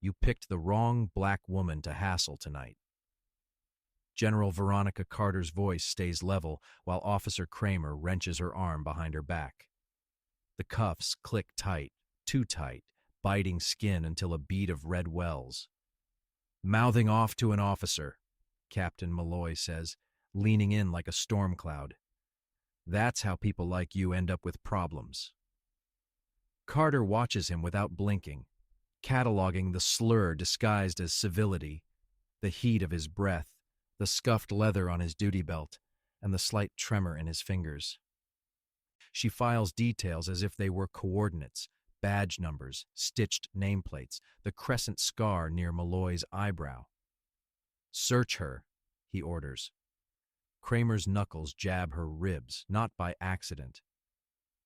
You picked the wrong black woman to hassle tonight. General Veronica Carter's voice stays level while Officer Kramer wrenches her arm behind her back. The cuffs click tight, too tight, biting skin until a bead of red wells. Mouthing off to an officer, Captain Malloy says, leaning in like a storm cloud. That's how people like you end up with problems. Carter watches him without blinking, cataloging the slur disguised as civility, the heat of his breath, the scuffed leather on his duty belt, and the slight tremor in his fingers. She files details as if they were coordinates, badge numbers, stitched nameplates, the crescent scar near Malloy's eyebrow. Search her, he orders. Kramer's knuckles jab her ribs, not by accident.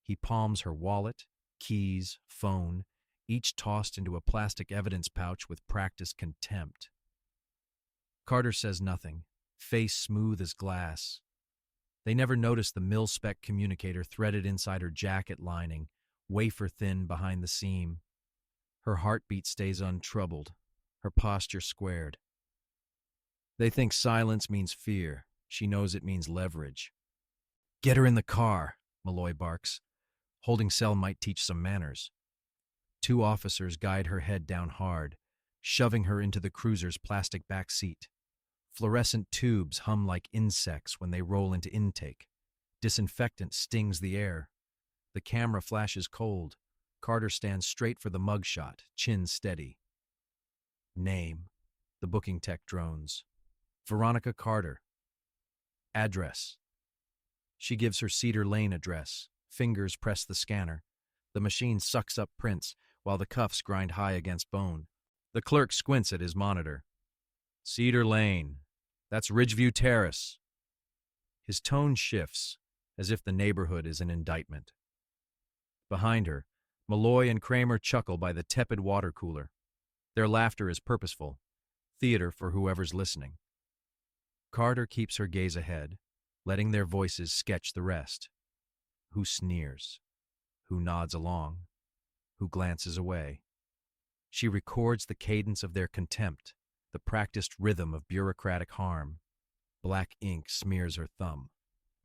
He palms her wallet, keys, phone, each tossed into a plastic evidence pouch with practiced contempt. Carter says nothing, face smooth as glass. They never notice the mil-spec communicator threaded inside her jacket lining, wafer-thin behind the seam. Her heartbeat stays untroubled, her posture squared. They think silence means fear. She knows it means leverage. Get her in the car, Malloy barks. Holding cell might teach some manners. Two officers guide her head down hard, shoving her into the cruiser's plastic back seat. Fluorescent tubes hum like insects when they roll into intake. Disinfectant stings the air. The camera flashes cold. Carter stands straight for the mugshot, chin steady. Name. The booking tech drones. Veronica Carter. Address. She gives her Cedar Lane address. Fingers press the scanner. The machine sucks up prints while the cuffs grind high against bone. The clerk squints at his monitor. Cedar Lane. That's Ridgeview Terrace. His tone shifts, as if the neighborhood is an indictment. Behind her, Malloy and Kramer chuckle by the tepid water cooler. Their laughter is purposeful, theater for whoever's listening. Carter keeps her gaze ahead, letting their voices sketch the rest. Who sneers? Who nods along? Who glances away? She records the cadence of their contempt, the practiced rhythm of bureaucratic harm. Black ink smears her thumb.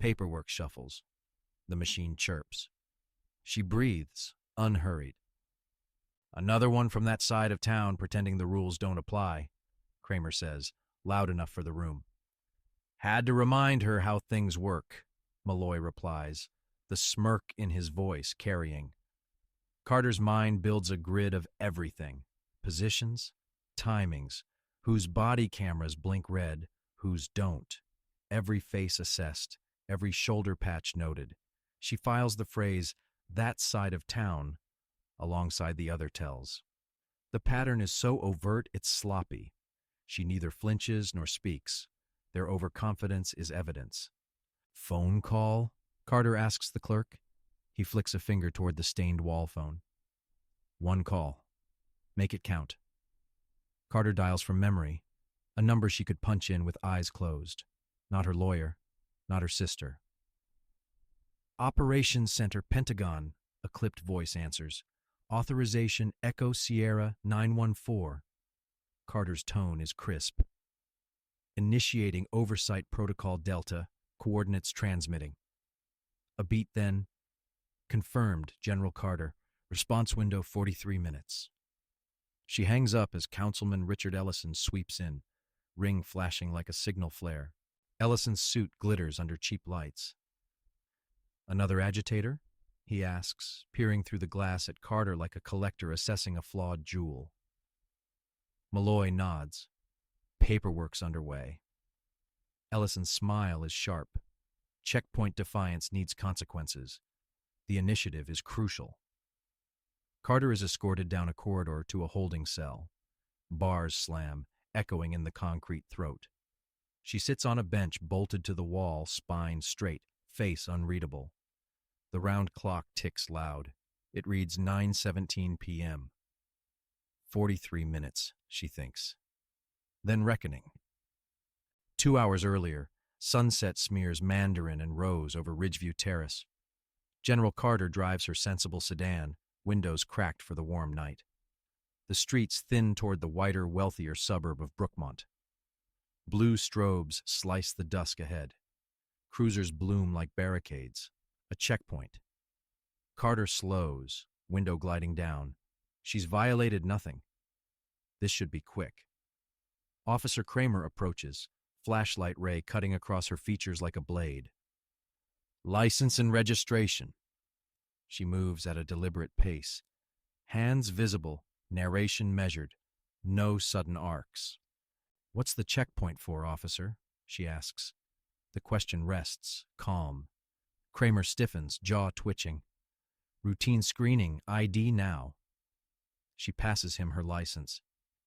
Paperwork shuffles. The machine chirps. She breathes, unhurried. Another one from that side of town pretending the rules don't apply, Kramer says, loud enough for the room. Had to remind her how things work, Malloy replies, the smirk in his voice carrying. Carter's mind builds a grid of everything. Positions, timings, whose body cameras blink red, whose don't. Every face assessed, every shoulder patch noted. She files the phrase, that side of town, alongside the other tells. The pattern is so overt it's sloppy. She neither flinches nor speaks. Their overconfidence is evidence. Phone call? Carter asks the clerk. He flicks a finger toward the stained wall phone. One call. Make it count. Carter dials from memory, a number she could punch in with eyes closed. Not her lawyer, not her sister. Operations Center, Pentagon, a clipped voice answers. Authorization Echo Sierra 914. Carter's tone is crisp. Initiating Oversight Protocol Delta, coordinates transmitting. A beat then. Confirmed, General Carter. Response window 43 minutes. She hangs up as Councilman Richard Ellison sweeps in, ring flashing like a signal flare. Ellison's suit glitters under cheap lights. Another agitator? He asks, peering through the glass at Carter like a collector assessing a flawed jewel. Malloy nods. Paperwork's underway. Ellison's smile is sharp. Checkpoint defiance needs consequences. The initiative is crucial. Carter is escorted down a corridor to a holding cell. Bars slam, echoing in the concrete throat. She sits on a bench bolted to the wall, spine straight, face unreadable. The round clock ticks loud. It reads 9:17 p.m. 43 minutes, she thinks. Then reckoning. 2 hours earlier, sunset smears mandarin and rose over Ridgeview Terrace. General Carter drives her sensible sedan, windows cracked for the warm night. The streets thin toward the whiter, wealthier suburb of Brookmont. Blue strobes slice the dusk ahead. Cruisers bloom like barricades. A checkpoint. Carter slows, window gliding down. She's violated nothing. This should be quick. Officer Kramer approaches, flashlight ray cutting across her features like a blade. License and registration. She moves at a deliberate pace. Hands visible, narration measured. No sudden arcs. What's the checkpoint for, officer? She asks. The question rests, calm. Kramer stiffens, jaw twitching. Routine screening, ID now. She passes him her license.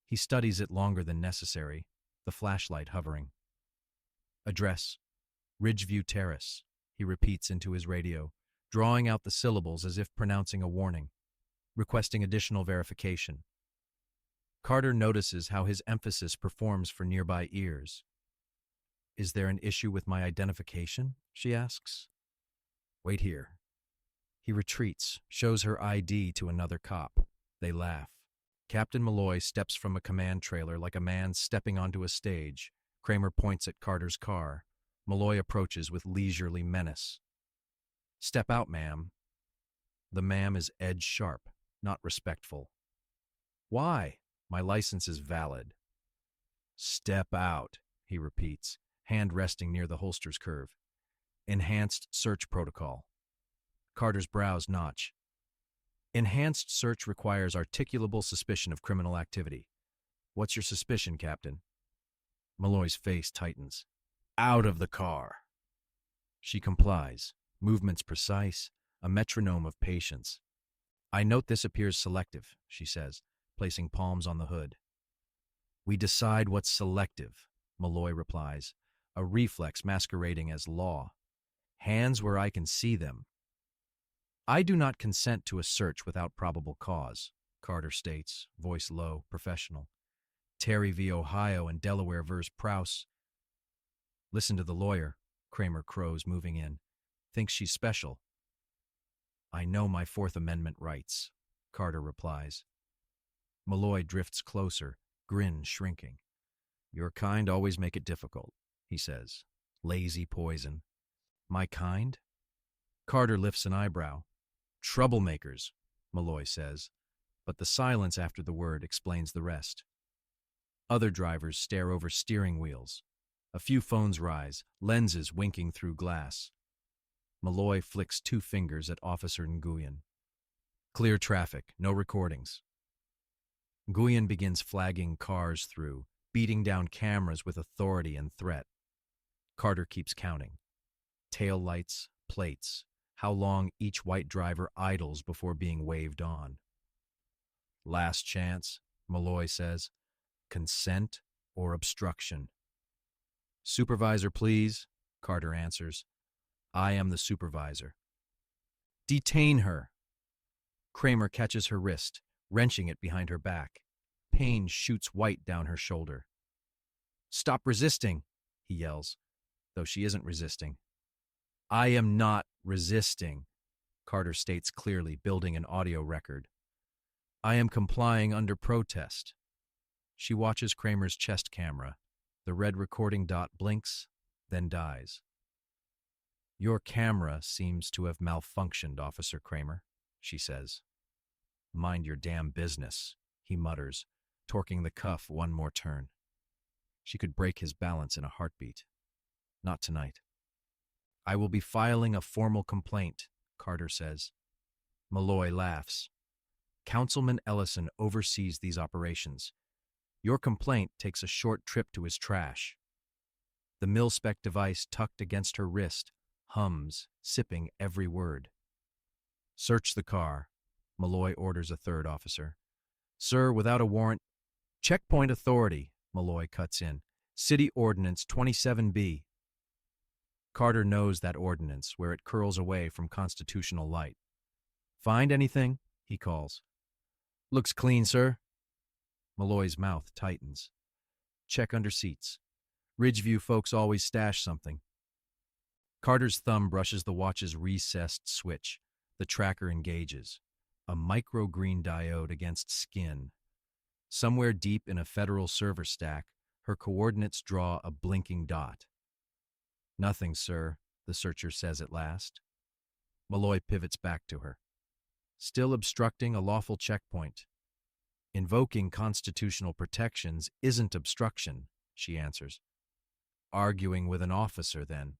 He studies it longer than necessary, the flashlight hovering. Address, Ridgeview Terrace, he repeats into his radio, drawing out the syllables as if pronouncing a warning, requesting additional verification. Carter notices how his emphasis performs for nearby ears. Is there an issue with my identification? She asks. Wait here. He retreats, shows her ID to another cop. They laugh. Captain Malloy steps from a command trailer like a man stepping onto a stage. Kramer points at Carter's car. Malloy approaches with leisurely menace. Step out, ma'am. The ma'am is edge-sharp, not respectful. Why? My license is valid. Step out, he repeats, hand resting near the holster's curve. Enhanced search protocol. Carter's brows notch. Enhanced search requires articulable suspicion of criminal activity. What's your suspicion, Captain? Malloy's face tightens. Out of the car. She complies, movements precise, a metronome of patience. I note this appears selective, she says, placing palms on the hood. We decide what's selective, Malloy replies, a reflex masquerading as law. Hands where I can see them. I do not consent to a search without probable cause, Carter states, voice low, professional. Terry v. Ohio and Delaware v. Prouse. Listen to the lawyer, Kramer crows, moving in. Thinks she's special. I know my Fourth Amendment rights, Carter replies. Malloy drifts closer, grin shrinking. Your kind always make it difficult, he says. Lazy poison. My kind? Carter lifts an eyebrow. Troublemakers, Malloy says, but the silence after the word explains the rest. Other drivers stare over steering wheels. A few phones rise, lenses winking through glass. Malloy flicks 2 fingers at Officer Nguyen. Clear traffic, no recordings. Nguyen begins flagging cars through, beating down cameras with authority and threat. Carter keeps counting. Tail lights, plates, how long each white driver idles before being waved on. Last chance, Malloy says. Consent or obstruction. Supervisor, please, Carter answers. I am the supervisor. Detain her. Kramer catches her wrist, wrenching it behind her back. Pain shoots white down her shoulder. Stop resisting, he yells, though she isn't resisting. I am not resisting, Carter states clearly, building an audio record. I am complying under protest. She watches Kramer's chest camera. The red recording dot blinks, then dies. Your camera seems to have malfunctioned, Officer Kramer, she says. Mind your damn business, he mutters, torquing the cuff one more turn. She could break his balance in a heartbeat. Not tonight. I will be filing a formal complaint, Carter says. Malloy laughs. Councilman Ellison oversees these operations. Your complaint takes a short trip to his trash. The mil-spec device tucked against her wrist hums, sipping every word. Search the car, Malloy orders a third officer. Sir, without a warrant. Checkpoint authority, Malloy cuts in. City Ordinance 27B. Carter knows that ordinance, where it curls away from constitutional light. Find anything? He calls. Looks clean, sir. Malloy's mouth tightens. Check under seats. Ridgeview folks always stash something. Carter's thumb brushes the watch's recessed switch. The tracker engages. A micro-green diode against skin. Somewhere deep in a federal server stack, her coordinates draw a blinking dot. "Nothing, sir," the searcher says at last. Malloy pivots back to her. "Still obstructing a lawful checkpoint." "Invoking constitutional protections isn't obstruction," she answers. "Arguing with an officer, then."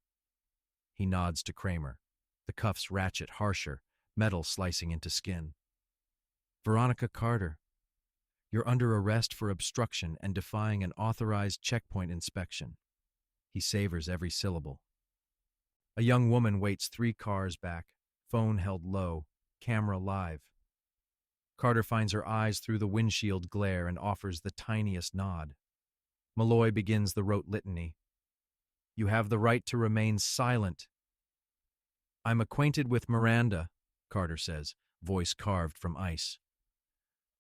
He nods to Kramer. The cuffs ratchet harsher, metal slicing into skin. "Veronica Carter, you're under arrest for obstruction and defying an authorized checkpoint inspection." He savors every syllable. A young woman waits 3 cars back, phone held low, camera live. Carter finds her eyes through the windshield glare and offers the tiniest nod. Malloy begins the rote litany. "You have the right to remain silent." "I'm acquainted with Miranda," Carter says, voice carved from ice.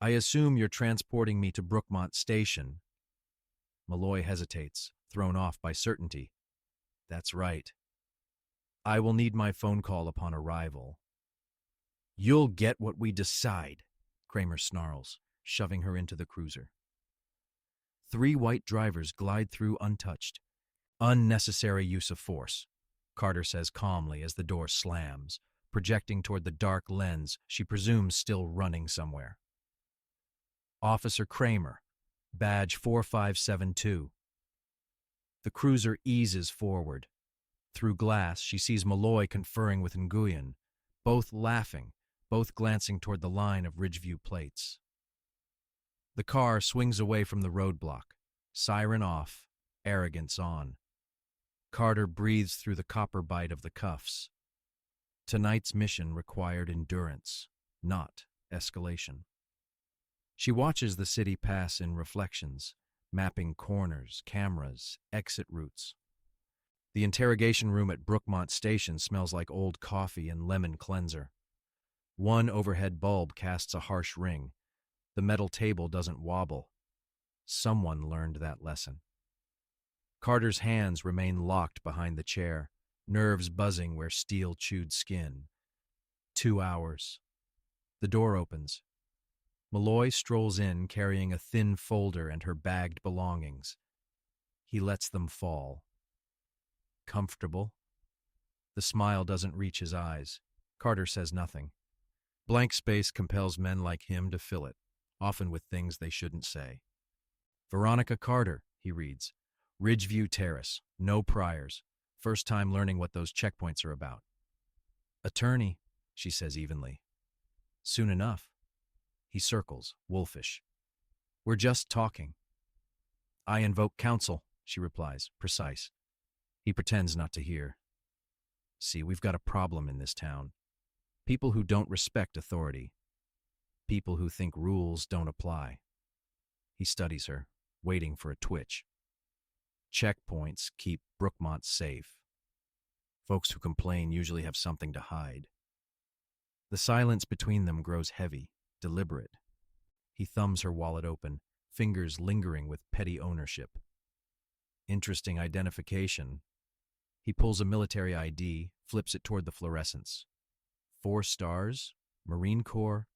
"I assume you're transporting me to Brookmont Station." Malloy hesitates, thrown off by certainty. "That's right. I will need my phone call upon arrival." "You'll get what we decide," Kramer snarls, shoving her into the cruiser. 3 white drivers glide through untouched. "Unnecessary use of force," Carter says calmly as the door slams, projecting toward the dark lens she presumes still running somewhere. "Officer Kramer, badge 4572. The cruiser eases forward. Through glass, she sees Malloy conferring with Nguyen, both laughing, both glancing toward the line of Ridgeview plates. The car swings away from the roadblock, siren off, arrogance on. Carter breathes through the copper bite of the cuffs. Tonight's mission required endurance, not escalation. She watches the city pass in reflections, mapping corners, cameras, exit routes. The interrogation room at Brookmont Station smells like old coffee and lemon cleanser. One overhead bulb casts a harsh ring. The metal table doesn't wobble. Someone learned that lesson. Carter's hands remain locked behind the chair, nerves buzzing where steel chewed skin. 2 hours. The door opens. Malloy strolls in carrying a thin folder and her bagged belongings. He lets them fall. Comfortable? The smile doesn't reach his eyes. Carter says nothing. Blank space compels men like him to fill it, often with things they shouldn't say. "Veronica Carter," he reads. "Ridgeview Terrace, no priors. First time learning what those checkpoints are about." "Attorney," she says evenly. "Soon enough." He circles, wolfish. "We're just talking." "I invoke counsel," she replies, precise. He pretends not to hear. "See, we've got a problem in this town. People who don't respect authority. People who think rules don't apply." He studies her, waiting for a twitch. "Checkpoints keep Brookmont safe. Folks who complain usually have something to hide." The silence between them grows heavy, deliberate. He thumbs her wallet open, fingers lingering with petty ownership. "Interesting identification." He pulls a military ID, flips it toward the fluorescence. 4 stars? Marine Corps?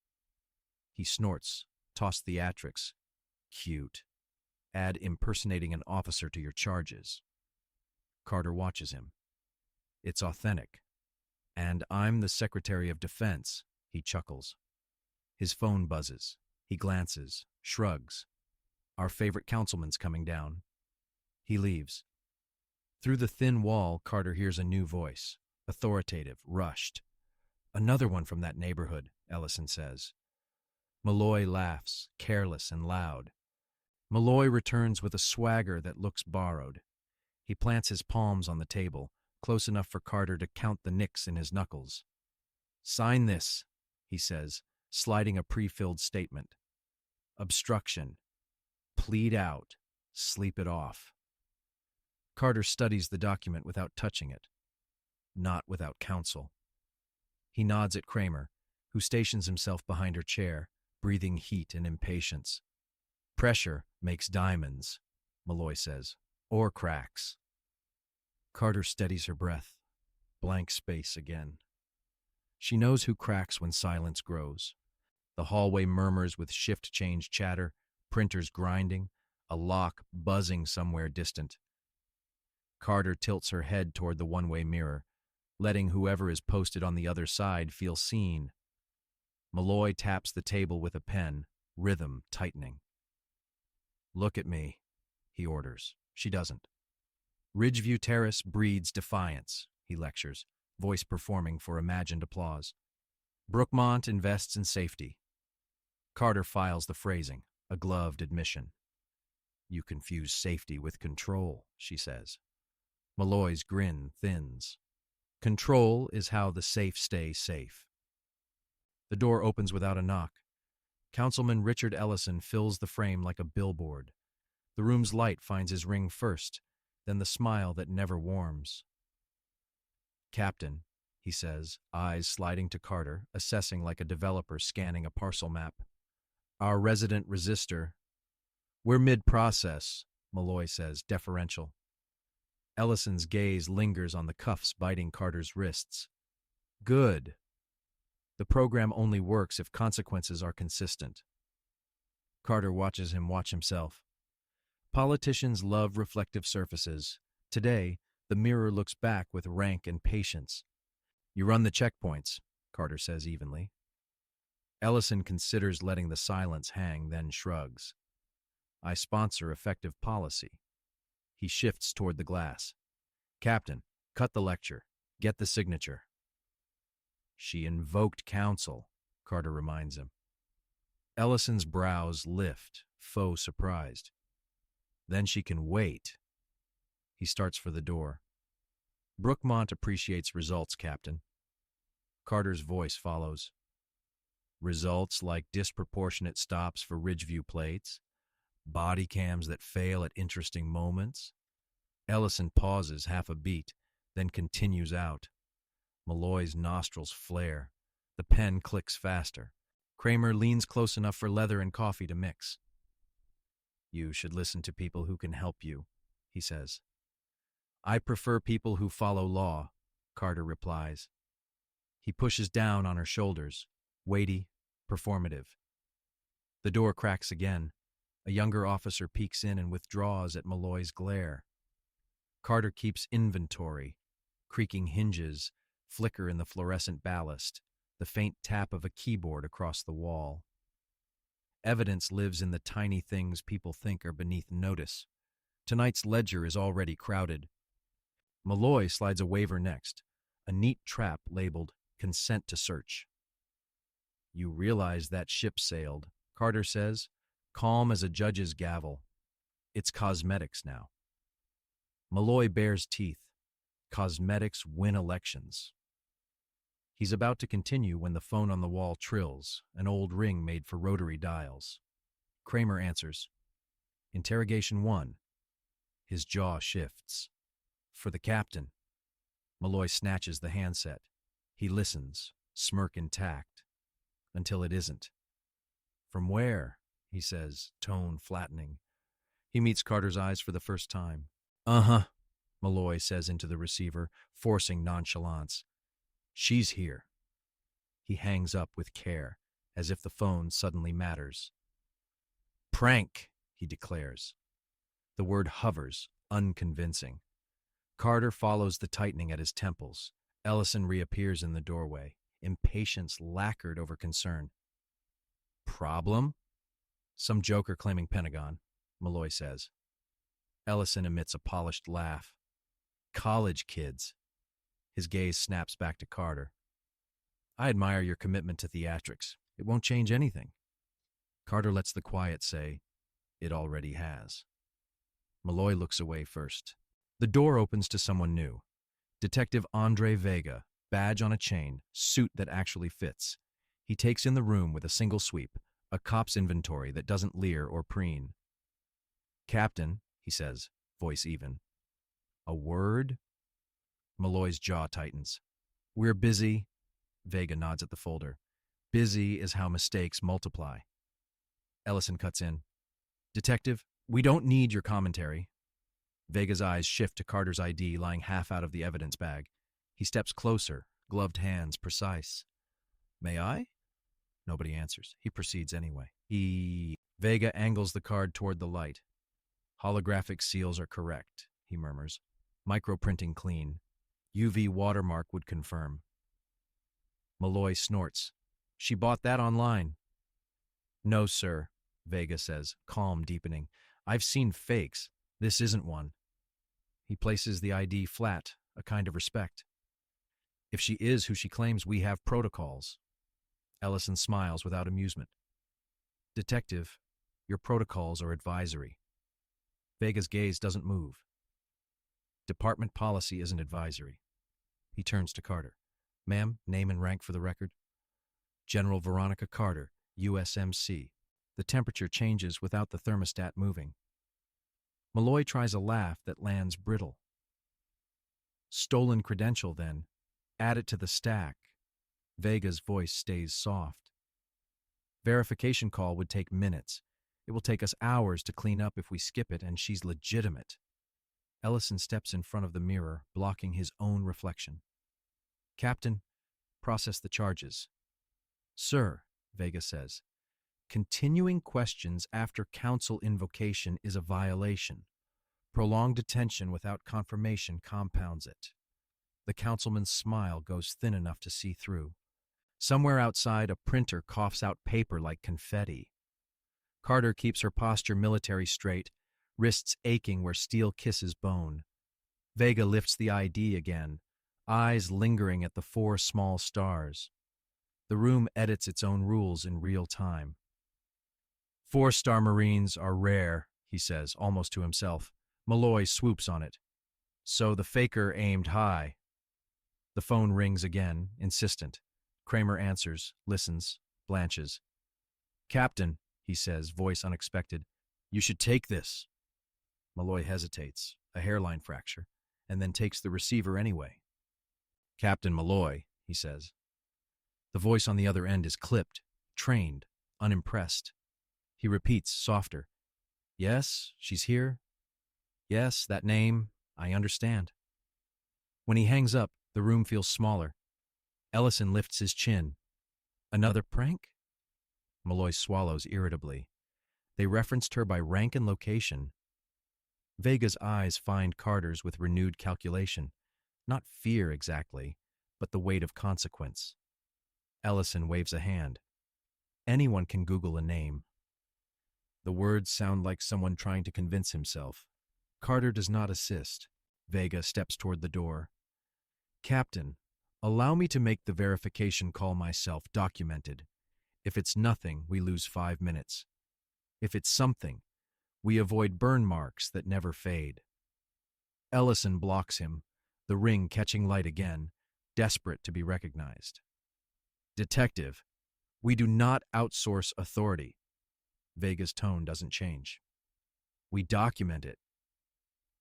He snorts, toss theatrics. "Cute. Add impersonating an officer to your charges." Carter watches him. "It's authentic. And I'm the Secretary of Defense," he chuckles. His phone buzzes. He glances, shrugs. "Our favorite councilman's coming down." He leaves. Through the thin wall, Carter hears a new voice, authoritative, rushed. "Another one from that neighborhood," Ellison says. Malloy laughs, careless and loud. Malloy returns with a swagger that looks borrowed. He plants his palms on the table, close enough for Carter to count the nicks in his knuckles. "Sign this," he says, sliding a pre-filled statement. "Obstruction. Plead out. Sleep it off." Carter studies the document without touching it. Not without counsel. He nods at Kramer, who stations himself behind her chair, breathing heat and impatience. "Pressure makes diamonds," Malloy says, "or cracks." Carter steadies her breath. Blank space again. She knows who cracks when silence grows. The hallway murmurs with shift change chatter, Printers grinding, a lock buzzing somewhere distant. Carter tilts her head toward the one-way mirror, letting whoever is posted on the other side feel seen. Malloy taps the table with a pen, rhythm tightening. "Look at me," he orders. She doesn't. "Ridgeview Terrace breeds defiance," he lectures, voice performing for imagined applause. "Brookmont invests in safety." Carter files the phrasing, a gloved admission. "You confuse safety with control," she says. Malloy's grin thins. "Control is how the safe stay safe." The door opens without a knock. Councilman Richard Ellison fills the frame like a billboard. The room's light finds his ring first, then the smile that never warms. "Captain," he says, eyes sliding to Carter, assessing like a developer scanning a parcel map. "Our resident resistor." "We're mid-process," Malloy says, deferential. Ellison's gaze lingers on the cuffs biting Carter's wrists. "Good. The program only works if consequences are consistent." Carter watches him watch himself. Politicians love reflective surfaces. Today, the mirror looks back with rank and patience. "You run the checkpoints," Carter says evenly. Ellison considers letting the silence hang, then shrugs. "I sponsor effective policy." He shifts toward the glass. "Captain, cut the lecture. Get the signature." "She invoked counsel," Carter reminds him. Ellison's brows lift, faux surprised. "Then she can wait." He starts for the door. "Brookmont appreciates results, Captain." Carter's voice follows. "Results like disproportionate stops for Ridgeview plates, body cams that fail at interesting moments." Ellison pauses half a beat, then continues out. Malloy's nostrils flare. The pen clicks faster. Kramer leans close enough for leather and coffee to mix. "You should listen to people who can help you," he says. "I prefer people who follow law," Carter replies. He pushes down on her shoulders, weighty, performative. The door cracks again. A younger officer peeks in and withdraws at Malloy's glare. Carter keeps inventory. Creaking hinges flicker in the fluorescent ballast, the faint tap of a keyboard across the wall. Evidence lives in the tiny things people think are beneath notice. Tonight's ledger is already crowded. Malloy slides a waiver next, a neat trap labeled "Consent to Search." "You realize that ship sailed," Carter says, calm as a judge's gavel. "It's cosmetics now." Malloy bares teeth. Cosmetics win elections. He's about to continue when the phone on the wall trills, an old ring made for rotary dials. Kramer answers. "Interrogation 1. His jaw shifts. "For the captain." Malloy snatches the handset. He listens, smirk intact, until it isn't. "From where?" he says, tone flattening. He meets Carter's eyes for the first time. "Uh-huh," Malloy says into the receiver, forcing nonchalance. "She's here." He hangs up with care, as if the phone suddenly matters. "Prank," he declares. The word hovers, unconvincing. Carter follows the tightening at his temples. Ellison reappears in the doorway, impatience lacquered over concern. "Problem?" "Some joker claiming Pentagon," Malloy says. Ellison emits a polished laugh. "College kids." His gaze snaps back to Carter. "I admire your commitment to theatrics. It won't change anything." Carter lets the quiet say, "It already has." Malloy looks away first. The door opens to someone new. Detective Andre Vega, badge on a chain, suit that actually fits. He takes in the room with a single sweep, a cop's inventory that doesn't leer or preen. "Captain," he says, voice even. "A word?" Malloy's jaw tightens. "We're busy." Vega nods at the folder. "Busy is how mistakes multiply." Ellison cuts in. "Detective, we don't need your commentary." Vega's eyes shift to Carter's ID lying half out of the evidence bag. He steps closer, gloved hands precise. "May I?" Nobody answers. He proceeds anyway. Vega angles the card toward the light. Holographic seals are correct, he murmurs. Microprinting clean. UV watermark would confirm. Malloy snorts. She bought that online. No, sir, Vega says, calm deepening. I've seen fakes. This isn't one. He places the ID flat, a kind of respect. If she is who she claims, we have protocols. Ellison smiles without amusement. Detective, your protocols are advisory. Vega's gaze doesn't move. Department policy isn't advisory. He turns to Carter. Ma'am, name and rank for the record. General Veronica Carter, USMC. The temperature changes without the thermostat moving. Malloy tries a laugh that lands brittle. Stolen credential, then. Add it to the stack. Vega's voice stays soft. Verification call would take minutes. It will take us hours to clean up if we skip it, and she's legitimate. Ellison steps in front of the mirror, blocking his own reflection. Captain, process the charges. Sir, Vega says, continuing questions after counsel invocation is a violation. Prolonged detention without confirmation compounds it. The councilman's smile goes thin enough to see through. Somewhere outside, a printer coughs out paper like confetti. Carter keeps her posture military straight, wrists aching where steel kisses bone. Vega lifts the ID again, eyes lingering at the 4 small stars. The room edits its own rules in real time. 4-star Marines are rare, he says, almost to himself. Malloy swoops on it. So the faker aimed high. The phone rings again, insistent. Kramer answers, listens, blanches. Captain, he says, voice unexpected, you should take this. Malloy hesitates, a hairline fracture, and then takes the receiver anyway. Captain Malloy, he says. The voice on the other end is clipped, trained, unimpressed. He repeats, softer. Yes, she's here. Yes, that name, I understand. When he hangs up, the room feels smaller. Ellison lifts his chin. Another prank? Malloy swallows irritably. They referenced her by rank and location. Vega's eyes find Carter's with renewed calculation. Not fear exactly, but the weight of consequence. Ellison waves a hand. Anyone can Google a name. The words sound like someone trying to convince himself. Carter does not assist. Vega steps toward the door. Captain, allow me to make the verification call myself, documented. If it's nothing, we lose 5 minutes. If it's something, we avoid burn marks that never fade. Ellison blocks him, the ring catching light again, desperate to be recognized. Detective, we do not outsource authority. Vega's tone doesn't change. We document it.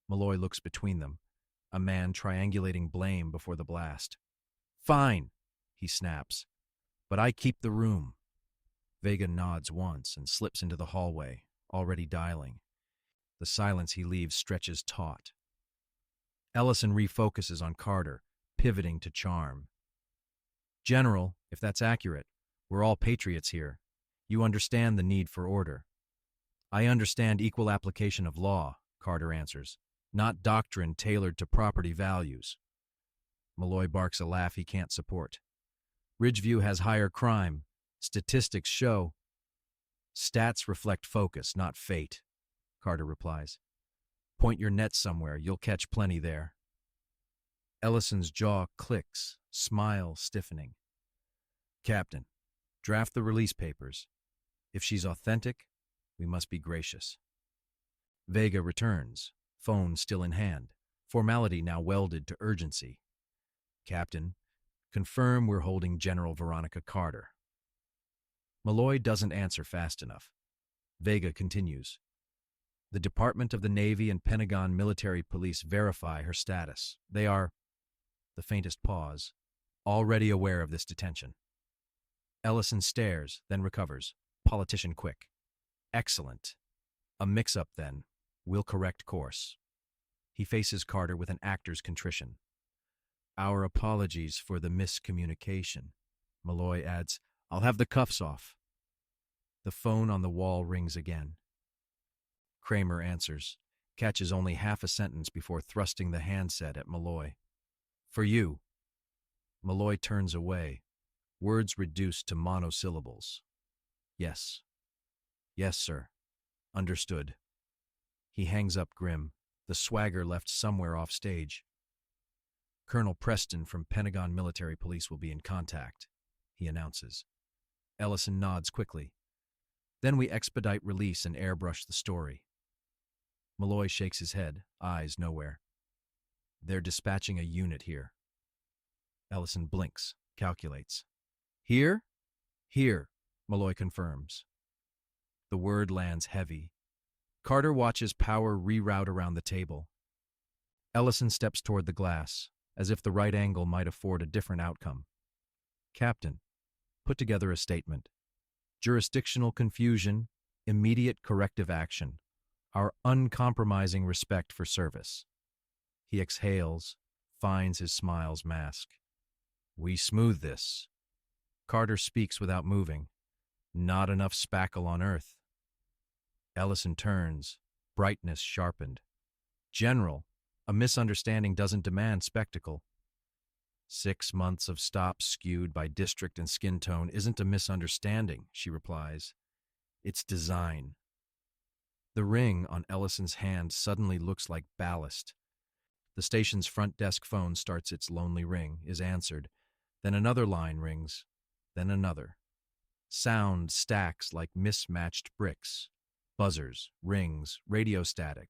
Malloy looks between them, a man triangulating blame before the blast. Fine, he snaps, but I keep the room. Vega nods once and slips into the hallway, already dialing. The silence he leaves stretches taut. Ellison refocuses on Carter, pivoting to charm. General, if that's accurate, we're all patriots here. You understand the need for order. I understand equal application of law, Carter answers, not doctrine tailored to property values. Malloy barks a laugh he can't support. Ridgeview has higher crime. Statistics show. Stats reflect focus, not fate, Carter replies. Point your net somewhere, you'll catch plenty there. Ellison's jaw clicks, smile stiffening. Captain, draft the release papers. If she's authentic, we must be gracious. Vega returns, phone still in hand, formality now welded to urgency. Captain, confirm we're holding General Veronica Carter. Malloy doesn't answer fast enough. Vega continues. The Department of the Navy and Pentagon military police verify her status. They are, the faintest pause, already aware of this detention. Ellison stares, then recovers. Politician quick. Excellent. A mix-up, then. We'll correct course. He faces Carter with an actor's contrition. Our apologies for the miscommunication. Malloy adds, I'll have the cuffs off. The phone on the wall rings again. Kramer answers, catches only half a sentence before thrusting the handset at Malloy. For you. Malloy turns away, words reduced to monosyllables. Yes. Yes, sir. Understood. He hangs up grim, the swagger left somewhere off stage. Colonel Preston from Pentagon Military Police will be in contact, he announces. Ellison nods quickly. Then we expedite release and airbrush the story. Malloy shakes his head, eyes nowhere. They're dispatching a unit here. Ellison blinks, calculates. Here? Here, Malloy confirms. The word lands heavy. Carter watches power reroute around the table. Ellison steps toward the glass, as if the right angle might afford a different outcome. Captain, put together a statement. Jurisdictional confusion, immediate corrective action, our uncompromising respect for service. He exhales, finds his smile's mask. We smooth this. Carter speaks without moving. Not enough spackle on Earth. Ellison turns, brightness sharpened. General, a misunderstanding doesn't demand spectacle. 6 months of stops skewed by district and skin tone isn't a misunderstanding, she replies. It's design. The ring on Ellison's hand suddenly looks like ballast. The station's front desk phone starts its lonely ring, is answered. Then another line rings, then another. Sound stacks like mismatched bricks. Buzzers, rings, radio static.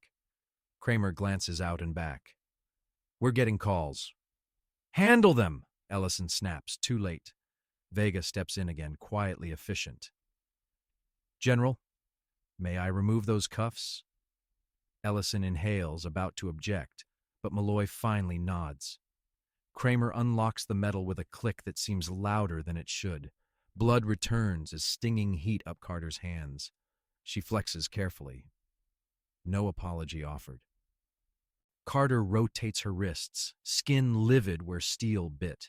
Kramer glances out and back. We're getting calls. Handle them, Ellison snaps, too late. Vega steps in again, quietly efficient. General, may I remove those cuffs? Ellison inhales, about to object, but Malloy finally nods. Kramer unlocks the metal with a click that seems louder than it should. Blood returns as stinging heat up Carter's hands. She flexes carefully. No apology offered. Carter rotates her wrists, skin livid where steel bit.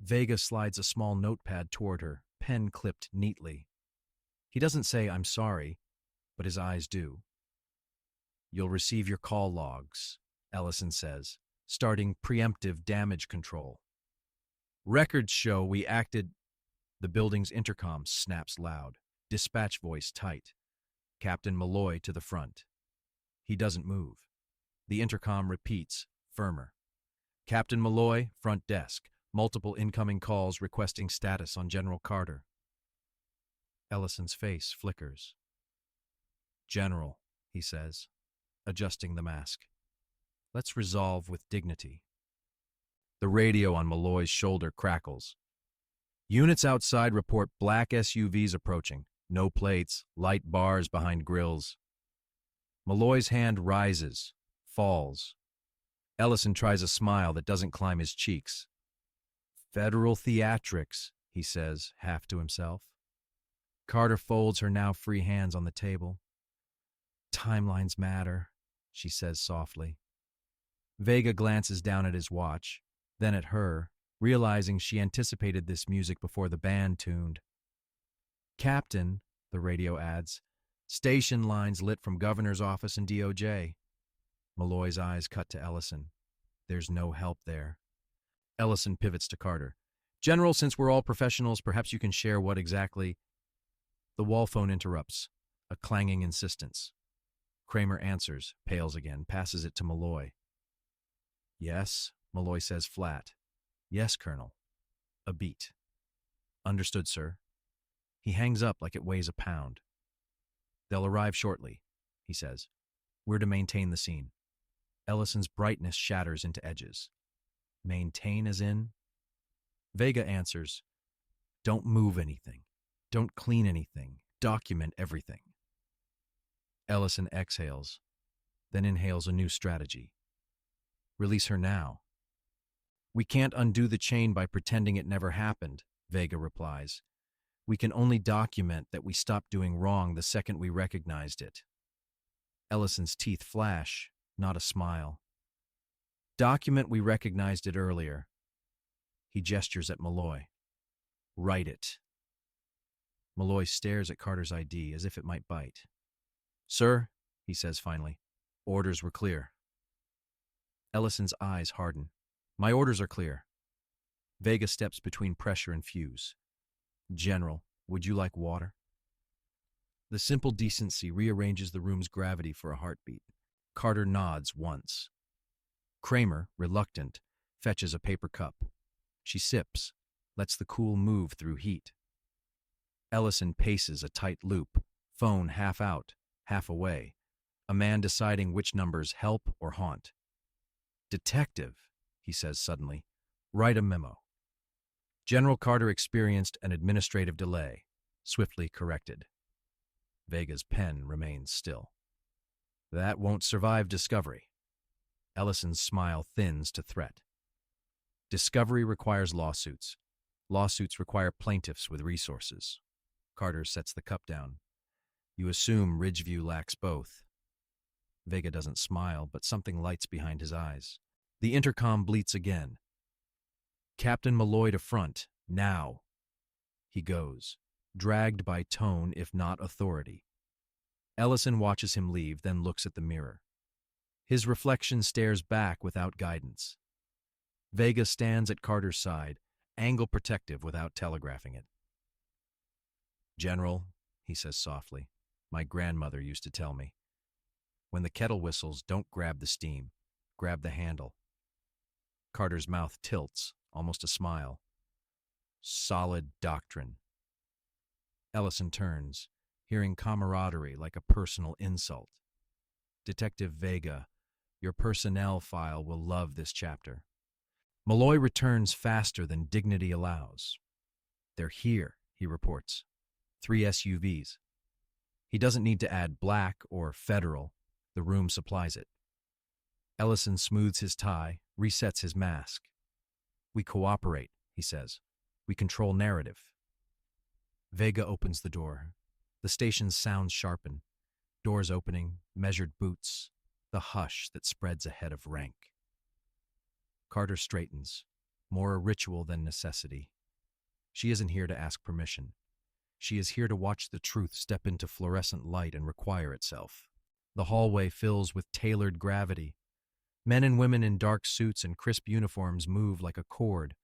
Vega slides a small notepad toward her, pen clipped neatly. He doesn't say, I'm sorry, but his eyes do. You'll receive your call logs, Ellison says, starting preemptive damage control. Records show we acted. The building's intercom snaps loud, dispatch voice tight. Captain Malloy to the front. He doesn't move. The intercom repeats, firmer. Captain Malloy, front desk. Multiple incoming calls requesting status on General Carter. Ellison's face flickers. General, he says, adjusting the mask. Let's resolve with dignity. The radio on Malloy's shoulder crackles. Units outside report black SUVs approaching. No plates, light bars behind grills. Malloy's hand rises, falls. Ellison tries a smile that doesn't climb his cheeks. Federal theatrics, he says, half to himself. Carter folds her now free hands on the table. Timelines matter, she says softly. Vega glances down at his watch, then at her, realizing she anticipated this music before the band tuned. Captain, the radio adds, station lines lit from governor's office and DOJ. Malloy's eyes cut to Ellison. There's no help there. Ellison pivots to Carter. General, since we're all professionals, perhaps you can share what exactly... The wall phone interrupts, a clanging insistence. Kramer answers, pales again, passes it to Malloy. Yes, Malloy says flat. Yes, Colonel. A beat. Understood, sir. He hangs up like it weighs a pound. They'll arrive shortly, he says. We're to maintain the scene. Ellison's brightness shatters into edges. Maintain as in? Vega answers, don't move anything. Don't clean anything. Document everything. Ellison exhales, then inhales a new strategy. Release her now. We can't undo the chain by pretending it never happened, Vega replies. We can only document that we stopped doing wrong the second we recognized it. Ellison's teeth flash, not a smile. Document we recognized it earlier. He gestures at Malloy. Write it. Malloy stares at Carter's ID as if it might bite. "Sir," he says finally, "orders were clear." Ellison's eyes harden. "My orders are clear." Vega steps between pressure and fuse. "General, would you like water?" The simple decency rearranges the room's gravity for a heartbeat. Carter nods once. Kramer, reluctant, fetches a paper cup. She sips, lets the cool move through heat. Ellison paces a tight loop, phone half out, half away, a man deciding which numbers help or haunt. "Detective," he says suddenly, "write a memo." General Carter experienced an administrative delay, swiftly corrected. Vega's pen remains still. "That won't survive discovery." Ellison's smile thins to threat. "Discovery requires lawsuits. Lawsuits require plaintiffs with resources." Carter sets the cup down. "You assume Ridgeview lacks both." Vega doesn't smile, but something lights behind his eyes. The intercom bleats again. "Captain Malloy to front, now." He goes, dragged by tone if not authority. Ellison watches him leave, then looks at the mirror. His reflection stares back without guidance. Vega stands at Carter's side, angle protective without telegraphing it. "General," he says softly, "my grandmother used to tell me, when the kettle whistles, don't grab the steam, grab the handle." Carter's mouth tilts, almost a smile. "Solid doctrine." Ellison turns, hearing camaraderie like a personal insult. "Detective Vega, your personnel file will love this chapter." Malloy returns faster than dignity allows. "They're here," he reports. 3 SUVs. He doesn't need to add black or federal. The room supplies it. Ellison smooths his tie, resets his mask. "We cooperate," he says. "We control narrative." Vega opens the door. The station's sounds sharpen. Doors opening, measured boots, the hush that spreads ahead of rank. Carter straightens, more a ritual than necessity. She isn't here to ask permission. She is here to watch the truth step into fluorescent light and require itself. The hallway fills with tailored gravity. Men and women in dark suits and crisp uniforms move like a chord.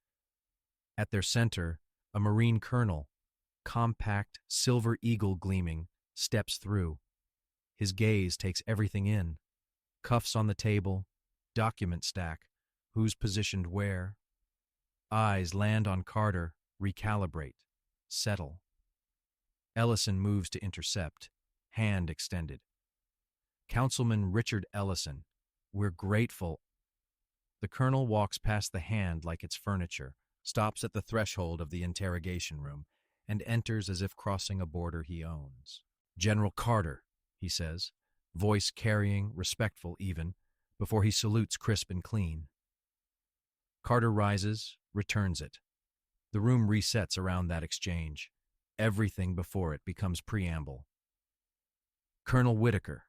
At their center, a Marine colonel, compact, silver eagle gleaming, steps through. His gaze takes everything in. Cuffs on the table, document stack, who's positioned where. Eyes land on Carter, recalibrate, settle. Ellison moves to intercept, hand extended. "Councilman Richard Ellison, we're grateful." The colonel walks past the hand like it's furniture, stops at the threshold of the interrogation room, and enters as if crossing a border he owns. "General Carter," he says, voice carrying, respectful even, before he salutes crisp and clean. Carter rises, returns it. The room resets around that exchange. Everything before it becomes preamble. "Colonel Whitaker,"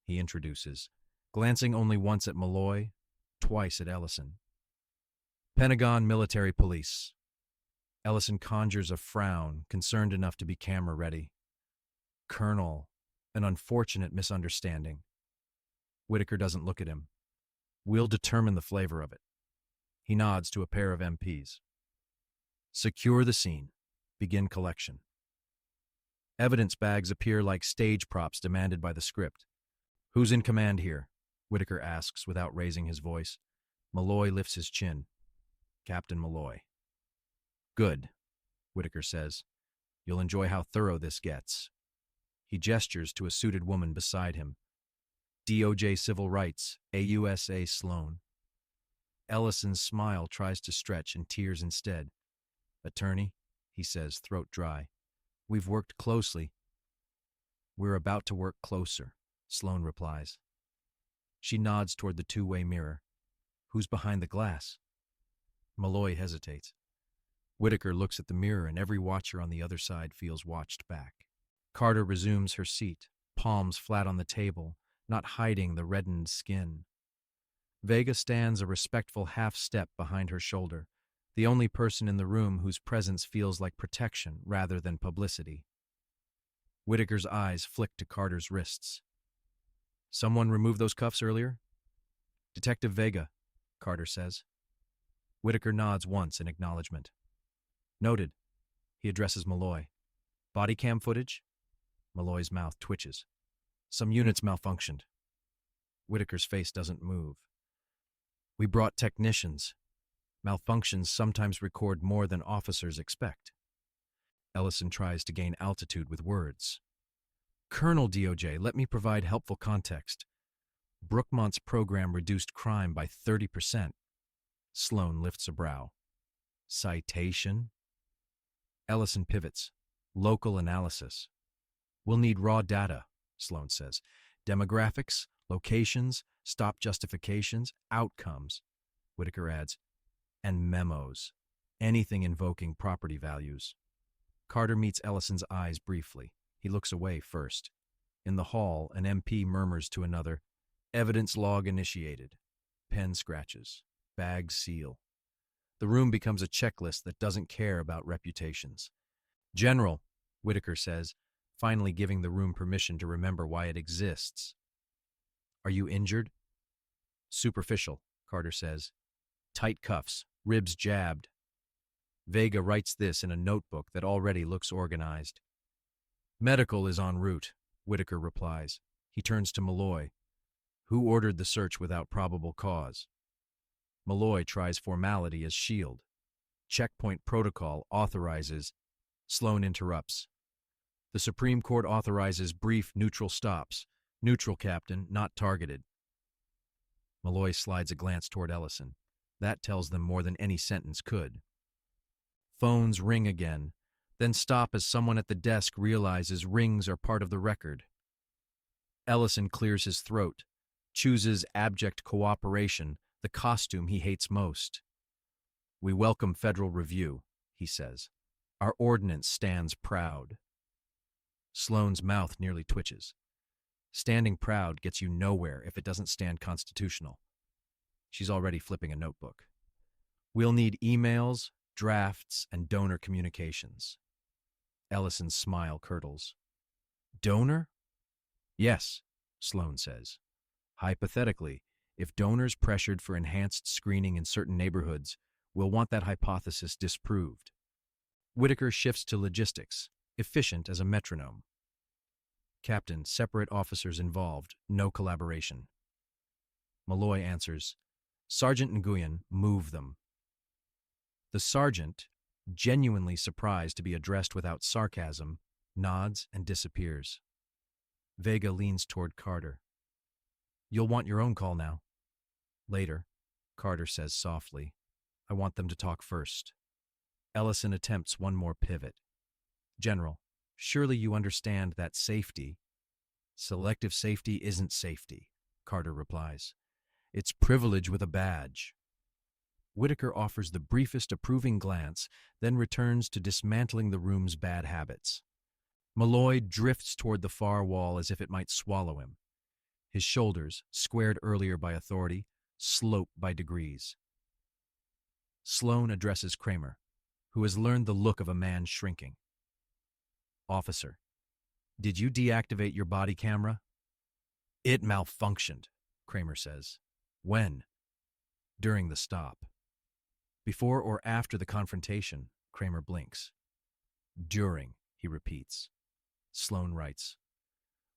he introduces, glancing only once at Malloy, twice at Ellison. "Pentagon Military Police." Ellison conjures a frown, concerned enough to be camera-ready. "Colonel, an unfortunate misunderstanding." Whitaker doesn't look at him. "We'll determine the flavor of it." He nods to a pair of MPs. "Secure the scene. Begin collection." Evidence bags appear like stage props demanded by the script. "Who's in command here?" Whitaker asks without raising his voice. Malloy lifts his chin. "Captain Malloy." "Good," Whitaker says. "You'll enjoy how thorough this gets." He gestures to a suited woman beside him. "DOJ Civil Rights, AUSA Sloan." Ellison's smile tries to stretch and tears instead. "Attorney," he says, throat dry. "We've worked closely." "We're about to work closer," Sloan replies. She nods toward the two-way mirror. "Who's behind the glass?" Malloy hesitates. Whitaker looks at the mirror, and every watcher on the other side feels watched back. Carter resumes her seat, palms flat on the table, not hiding the reddened skin. Vega stands a respectful half-step behind her shoulder, the only person in the room whose presence feels like protection rather than publicity. Whitaker's eyes flick to Carter's wrists. Someone removed those cuffs earlier? Detective Vega, Carter says. Whitaker nods once in acknowledgement. Noted. He addresses Malloy. Body cam footage? Malloy's mouth twitches. Some units malfunctioned. Whitaker's face doesn't move. We brought technicians. Malfunctions sometimes record more than officers expect. Ellison tries to gain altitude with words. Colonel DOJ, let me provide helpful context. Brookmont's program reduced crime by 30%. Sloan lifts a brow. Citation? Ellison pivots. Local analysis. We'll need raw data, Sloan says. Demographics, locations, stop justifications, outcomes. Whitaker adds, and memos. Anything invoking property values. Carter meets Ellison's eyes briefly. He looks away first. In the hall, an MP murmurs to another, evidence log initiated. Pen scratches. Bag seal. The room becomes a checklist that doesn't care about reputations. General, Whitaker says, finally giving the room permission to remember why it exists. Are you injured? Superficial, Carter says. Tight cuffs, ribs jabbed. Vega writes this in a notebook that already looks organized. Medical is en route, Whitaker replies. He turns to Malloy. Who ordered the search without probable cause? Malloy tries formality as shield. Checkpoint protocol authorizes. Sloan interrupts. The Supreme Court authorizes brief neutral stops. Neutral, Captain, not targeted. Malloy slides a glance toward Ellison. That tells them more than any sentence could. Phones ring again, then stop as someone at the desk realizes rings are part of the record. Ellison clears his throat, chooses abject cooperation, the costume he hates most. We welcome federal review, he says. Our ordinance stands proud. Sloane's mouth nearly twitches. Standing proud gets you nowhere if it doesn't stand constitutional. She's already flipping a notebook. We'll need emails, drafts, and donor communications. Ellison's smile curdles. Donor? Yes, Sloan says. Hypothetically, if donors pressured for enhanced screening in certain neighborhoods, we'll want that hypothesis disproved. Whitaker shifts to logistics, efficient as a metronome. Captain, separate officers involved, no collaboration. Malloy answers, Sergeant Nguyen, move them. The sergeant, genuinely surprised to be addressed without sarcasm, nods and disappears. Vega leans toward Carter. You'll want your own call now. Later, Carter says softly, I want them to talk first. Ellison attempts one more pivot. General, surely you understand that safety. Selective safety isn't safety, Carter replies. It's privilege with a badge. Whitaker offers the briefest approving glance, then returns to dismantling the room's bad habits. Malloy drifts toward the far wall as if it might swallow him. His shoulders, squared earlier by authority, slope by degrees. Sloan addresses Kramer, who has learned the look of a man shrinking. Officer, did you deactivate your body camera? It malfunctioned, Kramer says. When? During the stop. Before or after the confrontation, Kramer blinks. During, he repeats. Sloan writes,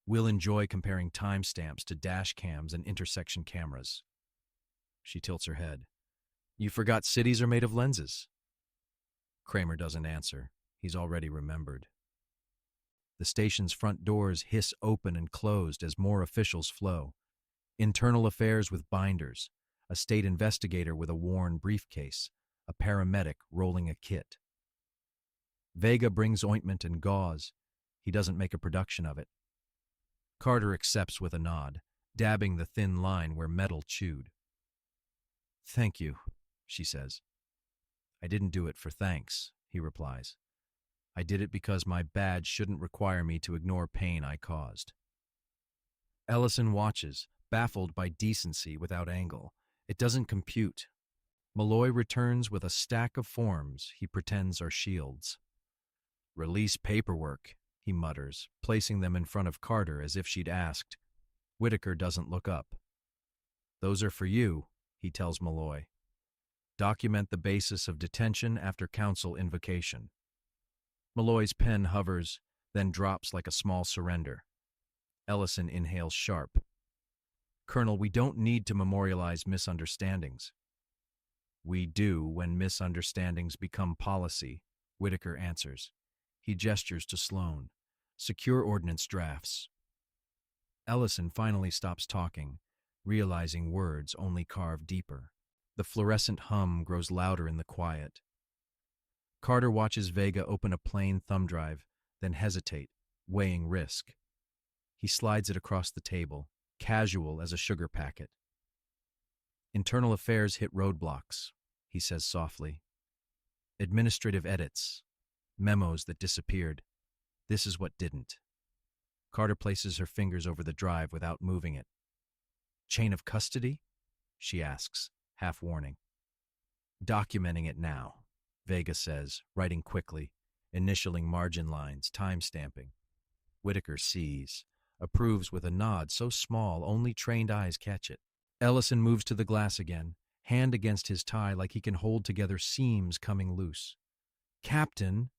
We'll enjoy comparing timestamps to dash cams and intersection cameras. She tilts her head. You forgot cities are made of lenses. Kramer doesn't answer. He's already remembered. The station's front doors hiss open and closed as more officials flow. Internal affairs with binders, a state investigator with a worn briefcase, a paramedic rolling a kit. Vega brings ointment and gauze. He doesn't make a production of it. Carter accepts with a nod, dabbing the thin line where metal chewed. Thank you, she says. I didn't do it for thanks, he replies. I did it because my badge shouldn't require me to ignore pain I caused. Ellison watches, baffled by decency without angle. It doesn't compute. Malloy returns with a stack of forms he pretends are shields. Release paperwork, he mutters, placing them in front of Carter as if she'd asked. Whitaker doesn't look up. Those are for you, he tells Malloy. Document the basis of detention after counsel invocation. Malloy's pen hovers, then drops like a small surrender. Ellison inhales sharp. Colonel, we don't need to memorialize misunderstandings. We do when misunderstandings become policy, Whitaker answers. He gestures to Sloan. Secure ordnance drafts. Ellison finally stops talking, realizing words only carve deeper. The fluorescent hum grows louder in the quiet. Carter watches Vega open a plain thumb drive, then hesitate, weighing risk. He slides it across the table, casual as a sugar packet. Internal affairs hit roadblocks, he says softly. Administrative edits, memos that disappeared. This is what didn't. Carter places her fingers over the drive without moving it. Chain of custody? She asks, half warning. Documenting it now, Vega says, writing quickly, initialing margin lines, time-stamping. Whitaker sees, approves with a nod so small only trained eyes catch it. Ellison moves to the glass again, hand against his tie like he can hold together seams coming loose. Captain,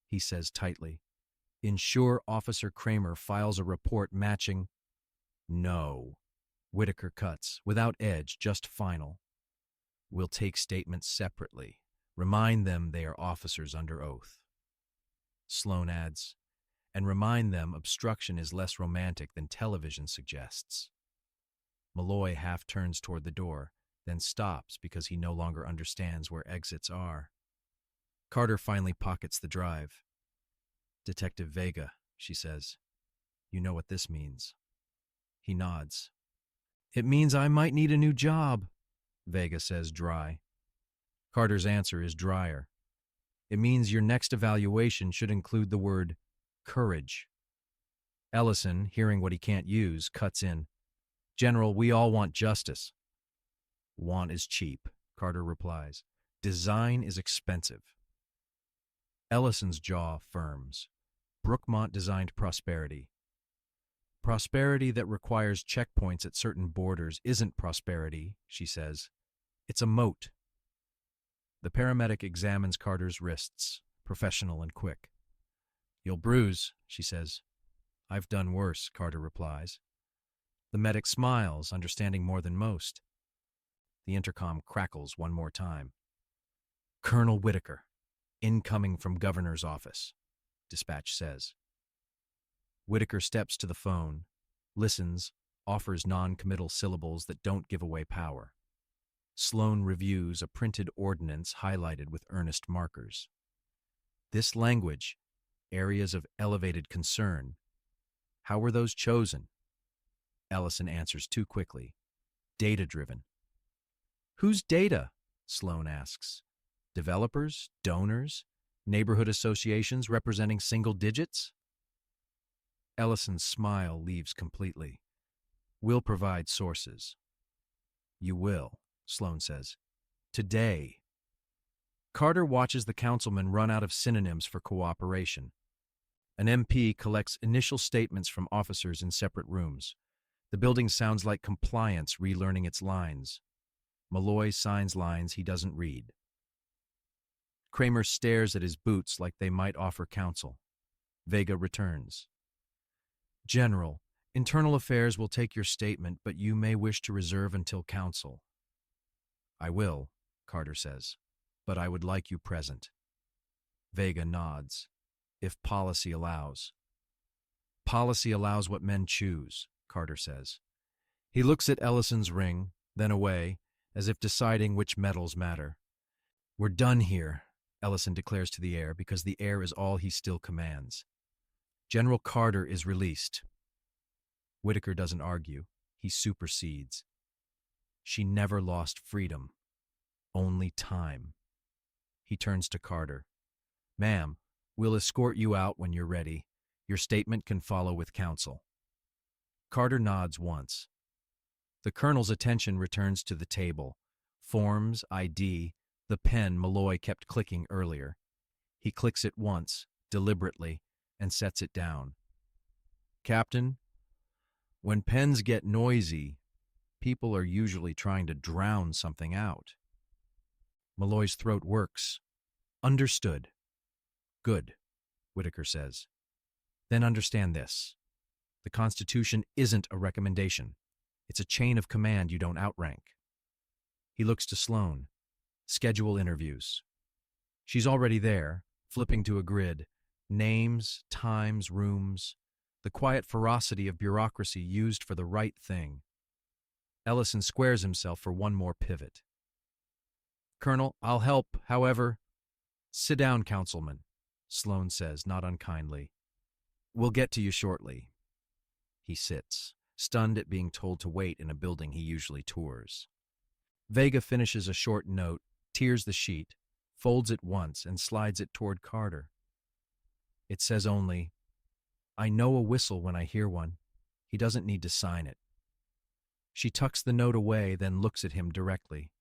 he says tightly, ensure Officer Kramer files a report matching. No, Whitaker cuts, without edge, just final. We'll take statements separately. Remind them they are officers under oath. Sloan adds, and remind them obstruction is less romantic than television suggests. Malloy half turns toward the door, then stops because he no longer understands where exits are. Carter finally pockets the drive. Detective Vega, she says. You know what this means. He nods. It means I might need a new job, Vega says dry. Carter's answer is drier. It means your next evaluation should include the word courage. Ellison, hearing what he can't use, cuts in. General, we all want justice. Want is cheap, Carter replies. Design is expensive. Ellison's jaw firms. Brookmont designed prosperity. Prosperity that requires checkpoints at certain borders isn't prosperity, she says. It's a moat. The paramedic examines Carter's wrists, professional and quick. You'll bruise, she says. I've done worse, Carter replies. The medic smiles, understanding more than most. The intercom crackles one more time. Colonel Whitaker, incoming from governor's office, dispatch says. Whitaker steps to the phone, listens, offers non-committal syllables that don't give away power. Sloan reviews a printed ordinance highlighted with earnest markers. This language, areas of elevated concern. How were those chosen? Ellison answers too quickly. Data-driven. Whose data? Sloan asks. Developers? Donors? Neighborhood associations representing single digits? Ellison's smile leaves completely. We'll provide sources. You will, Sloan says. Today. Carter watches the councilman run out of synonyms for cooperation. An MP collects initial statements from officers in separate rooms. The building sounds like compliance relearning its lines. Malloy signs lines he doesn't read. Kramer stares at his boots like they might offer counsel. Vega returns. General, Internal Affairs will take your statement, but you may wish to reserve until counsel. I will, Carter says, but I would like you present. Vega nods. If policy allows. Policy allows what men choose, Carter says. He looks at Ellison's ring, then away, as if deciding which metals matter. We're done here, Ellison declares to the air, because the air is all he still commands. General Carter is released. Whitaker doesn't argue. He supersedes. She never lost freedom. Only time. He turns to Carter. Ma'am, we'll escort you out when you're ready. Your statement can follow with counsel. Carter nods once. The colonel's attention returns to the table. Forms, ID, the pen Malloy kept clicking earlier. He clicks it once, deliberately, and sets it down. Captain, when pens get noisy, people are usually trying to drown something out. Malloy's throat works. Understood. Good, Whitaker says. Then understand this. The Constitution isn't a recommendation. It's a chain of command you don't outrank. He looks to Sloane. Schedule interviews. She's already there, flipping to a grid. Names, times, rooms. The quiet ferocity of bureaucracy used for the right thing. Ellison squares himself for one more pivot. Colonel, I'll help, however. Sit down, Councilman, Sloane says, not unkindly. We'll get to you shortly. He sits, stunned at being told to wait in a building he usually tours. Vega finishes a short note, tears the sheet, folds it once, and slides it toward Carter. It says only, I know a whistle when I hear one. He doesn't need to sign it. She tucks the note away, then looks at him directly.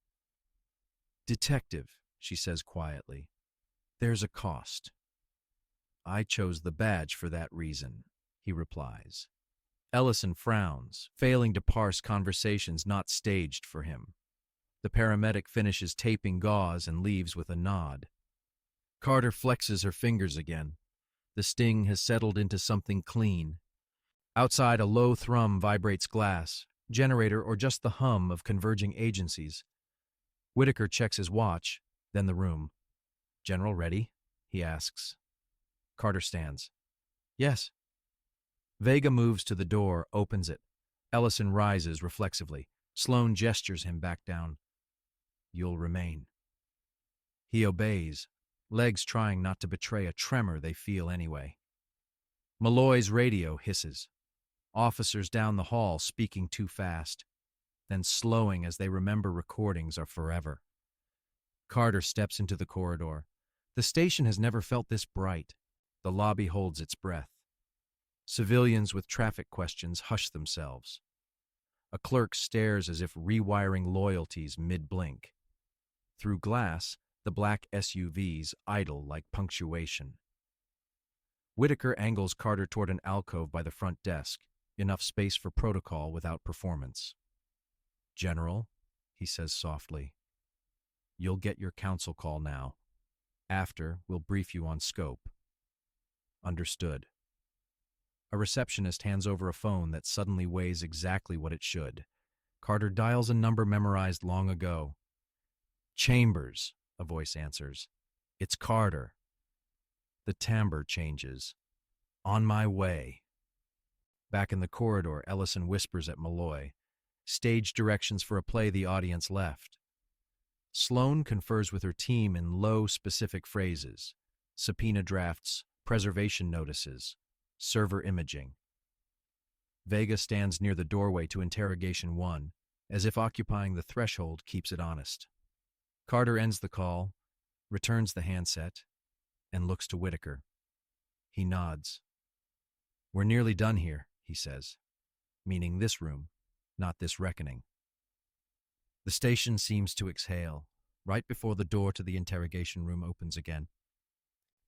Detective, she says quietly, there's a cost. I chose the badge for that reason, he replies. Ellison frowns, failing to parse conversations not staged for him. The paramedic finishes taping gauze and leaves with a nod. Carter flexes her fingers again. The sting has settled into something clean. Outside, a low thrum vibrates glass, generator, or just the hum of converging agencies. Whitaker checks his watch, then the room. General ready? He asks. Carter stands. Yes. Vega moves to the door, opens it. Ellison rises reflexively. Sloane gestures him back down. You'll remain. He obeys, legs trying not to betray a tremor they feel anyway. Malloy's radio hisses. Officers down the hall speaking too fast, then slowing as they remember recordings are forever. Carter steps into the corridor. The station has never felt this bright. The lobby holds its breath. Civilians with traffic questions hush themselves. A clerk stares as if rewiring loyalties mid-blink. Through glass, the black SUVs idle like punctuation. Whitaker angles Carter toward an alcove by the front desk, enough space for protocol without performance. General, he says softly, you'll get your council call now. After, we'll brief you on scope. Understood. A receptionist hands over a phone that suddenly weighs exactly what it should. Carter dials a number memorized long ago. Chambers, a voice answers. It's Carter. The timbre changes. On my way. Back in the corridor, Ellison whispers at Malloy. Stage directions for a play the audience left. Sloane confers with her team in low, specific phrases. Subpoena drafts, preservation notices, server imaging. Vega stands near the doorway to interrogation 1, as if occupying the threshold keeps it honest. Carter ends the call, returns the handset, and looks to Whitaker. He nods. We're nearly done here, he says, meaning this room, not this reckoning. The station seems to exhale, right before the door to the interrogation room opens again.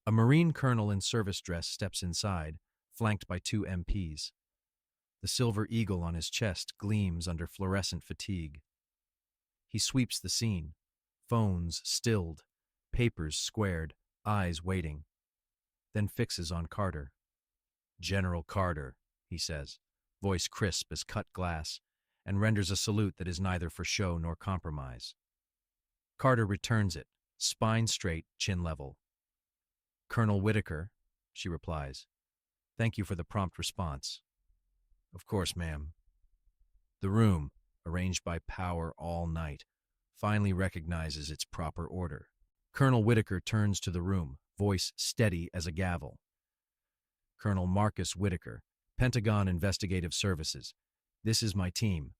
A Marine colonel in service dress steps inside, flanked by 2 MPs. The silver eagle on his chest gleams under fluorescent fatigue. He sweeps the scene, phones stilled, papers squared, eyes waiting, then fixes on Carter. General Carter, he says, voice crisp as cut glass, and renders a salute that is neither for show nor compromise. Carter returns it, spine straight, chin level. Colonel Whitaker, she replies. Thank you for the prompt response. Of course, ma'am. The room, arranged by power all night, finally recognizes its proper order. Colonel Whitaker turns to the room, voice steady as a gavel. Colonel Marcus Whitaker, Pentagon Investigative Services. This is my team.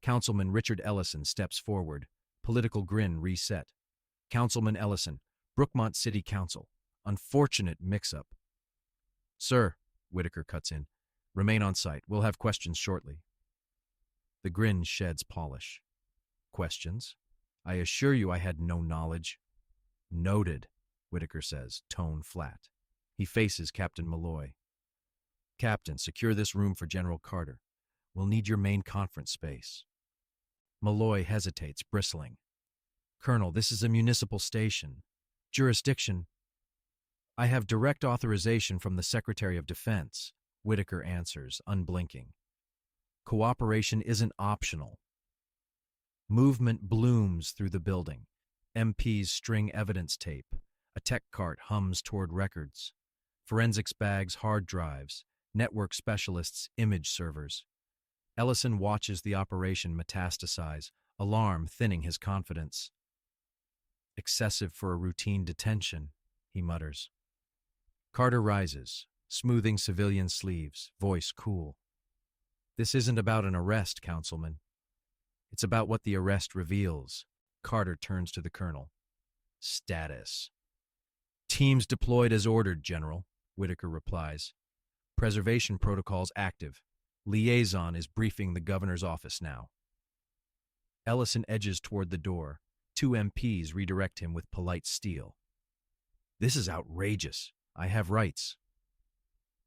Councilman Richard Ellison steps forward, political grin reset. Councilman Ellison, Brookmont City Council. Unfortunate mix-up. Sir, Whitaker cuts in, remain on site. We'll have questions shortly. The grin sheds polish. Questions? I assure you I had no knowledge. Noted, Whitaker says, tone flat. He faces Captain Malloy. Captain, secure this room for General Carter. We'll need your main conference space. Malloy hesitates, bristling. Colonel, this is a municipal station. Jurisdiction. I have direct authorization from the Secretary of Defense, Whitaker answers, unblinking. Cooperation isn't optional. Movement blooms through the building. MPs string evidence tape. A tech cart hums toward records. Forensics bags, hard drives. Network specialists, image servers. Ellison watches the operation metastasize, alarm thinning his confidence. Excessive for a routine detention, he mutters. Carter rises, smoothing civilian sleeves, voice cool. This isn't about an arrest, Councilman. It's about what the arrest reveals. Carter turns to the colonel. Status. Teams deployed as ordered, General, Whitaker replies. Preservation protocols active. Liaison is briefing the governor's office now. Ellison edges toward the door. 2 MPs redirect him with polite steel. This is outrageous. I have rights.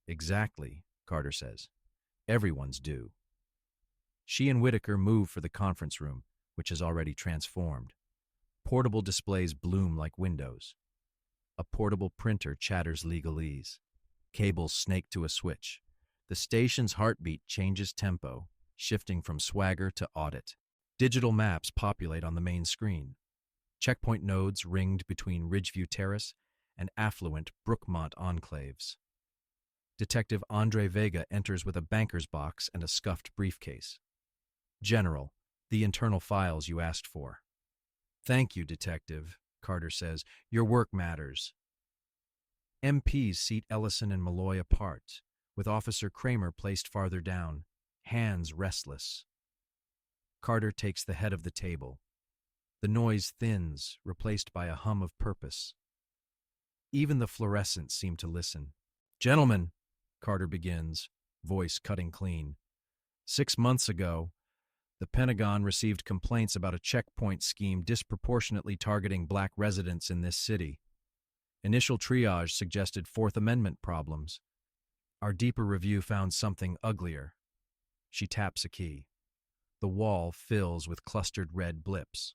Exactly, Carter says. Everyone's due. She and Whitaker move for the conference room, which is already transformed. Portable displays bloom like windows. A portable printer chatters legalese. Cables snake to a switch. The station's heartbeat changes tempo, shifting from swagger to audit. Digital maps populate on the main screen. Checkpoint nodes ringed between Ridgeview Terrace and affluent Brookmont enclaves. Detective Andre Vega enters with a banker's box and a scuffed briefcase. General, the internal files you asked for. Thank you, Detective, Carter says. Your work matters. MPs seat Ellison and Malloy apart, with Officer Kramer placed farther down, hands restless. Carter takes the head of the table. The noise thins, replaced by a hum of purpose. Even the fluorescents seem to listen. Gentlemen, Carter begins, voice cutting clean. 6 months ago, the Pentagon received complaints about a checkpoint scheme disproportionately targeting black residents in this city. Initial triage suggested Fourth Amendment problems. Our deeper review found something uglier. She taps a key. The wall fills with clustered red blips.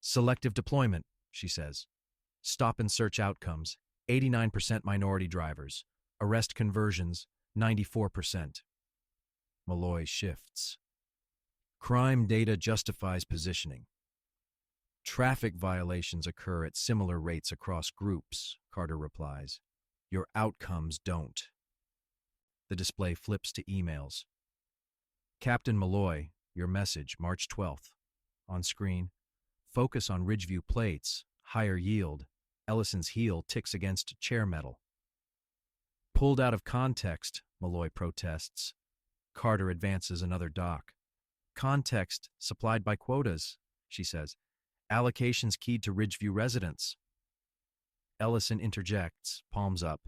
Selective deployment, she says. Stop and search outcomes, 89% minority drivers. Arrest conversions, 94%. Malloy shifts. Crime data justifies positioning. Traffic violations occur at similar rates across groups, Carter replies. Your outcomes don't. The display flips to emails. Captain Malloy, your message, March 12th. On screen, focus on Ridgeview plates, higher yield. Ellison's heel ticks against chair metal. Pulled out of context, Malloy protests. Carter advances another dock. Context supplied by quotas, she says. Allocations keyed to Ridgeview residents. Ellison interjects, palms up.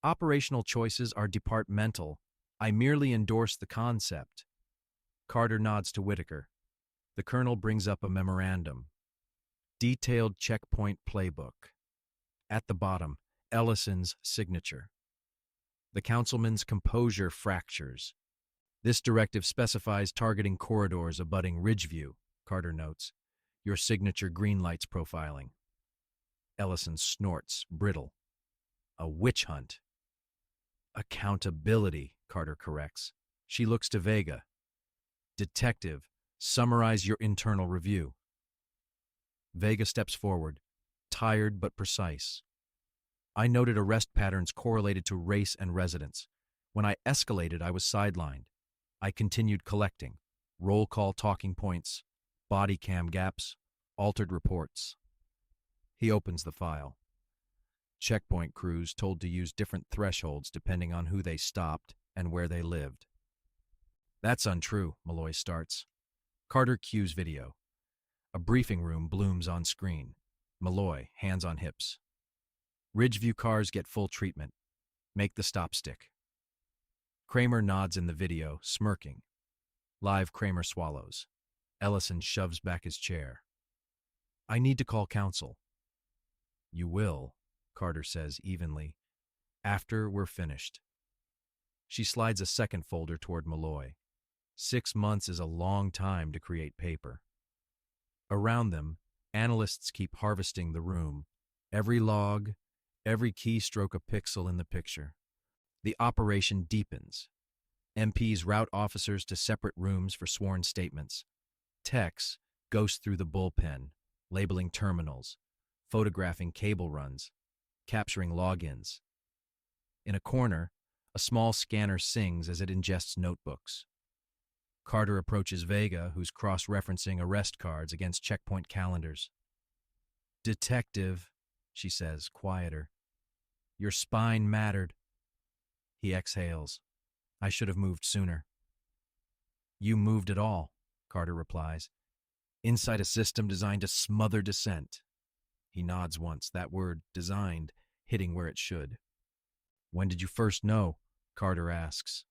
Operational choices are departmental. I merely endorse the concept. Carter nods to Whitaker. The colonel brings up a memorandum. Detailed checkpoint playbook. At the bottom, Ellison's signature. The councilman's composure fractures. This directive specifies targeting corridors abutting Ridgeview, Carter notes. Your signature greenlights profiling. Ellison snorts, brittle. A witch hunt. Accountability, Carter corrects. She looks to Vega. Detective, summarize your internal review. Vega steps forward, tired but precise. I noted arrest patterns correlated to race and residence. When I escalated, I was sidelined. I continued collecting. Roll call talking points, body cam gaps, altered reports. He opens the file. Checkpoint crews told to use different thresholds depending on who they stopped and where they lived. That's untrue, Malloy starts. Carter cues video. A briefing room blooms on screen. Malloy, hands on hips. Ridgeview cars get full treatment. Make the stop stick. Kramer nods in the video, smirking. Live Kramer swallows. Ellison shoves back his chair. I need to call counsel. You will, Carter says evenly, After we're finished. She slides a second folder toward Malloy. 6 months is a long time to create paper. Around them, analysts keep harvesting the room. Every log, every keystroke a pixel in the picture. The operation deepens. MPs route officers to separate rooms for sworn statements. Techs ghost through the bullpen, labeling terminals, photographing cable runs, capturing logins. In a corner, a small scanner sings as it ingests notebooks. Carter approaches Vega, who's cross-referencing arrest cards against checkpoint calendars. "Detective," she says, quieter. "Your spine mattered." He exhales. "I should have moved sooner." "You moved at all," Carter replies. "Inside a system designed to smother dissent." He nods once, that word, designed, hitting where it should. "When did you first know?" Carter asks.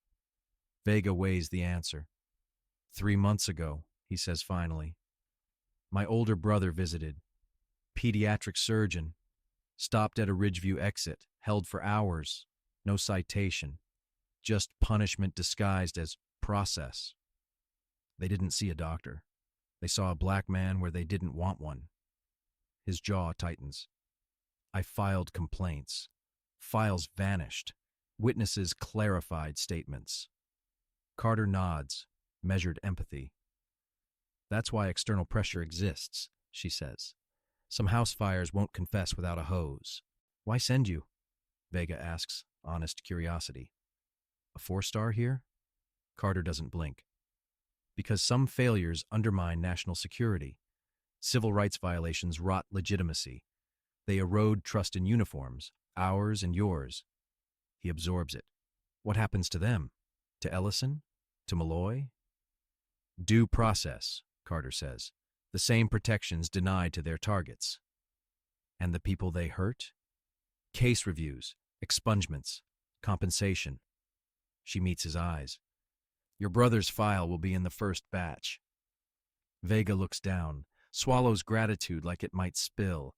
Vega weighs the answer. 3 months ago, he says finally. "My older brother visited. Pediatric surgeon. Stopped at a Ridgeview exit, held for hours. No citation. Just punishment disguised as process. They didn't see a doctor. They saw a black man where they didn't want one." His jaw tightens. "I filed complaints. Files vanished. Witnesses clarified statements." Carter nods, measured empathy. "That's why external pressure exists," she says. "Some house fires won't confess without a hose." "Why send you?" Vega asks, honest curiosity. "A 4-star here?" Carter doesn't blink. "Because some failures undermine national security. Civil rights violations rot legitimacy. They erode trust in uniforms, ours and yours." He absorbs it. "What happens to them? To Ellison? To Malloy?" "Due process," Carter says. "The same protections denied to their targets." "And the people they hurt?" "Case reviews, expungements, compensation." She meets his eyes. "Your brother's file will be in the first batch." Vega looks down, swallows gratitude like it might spill.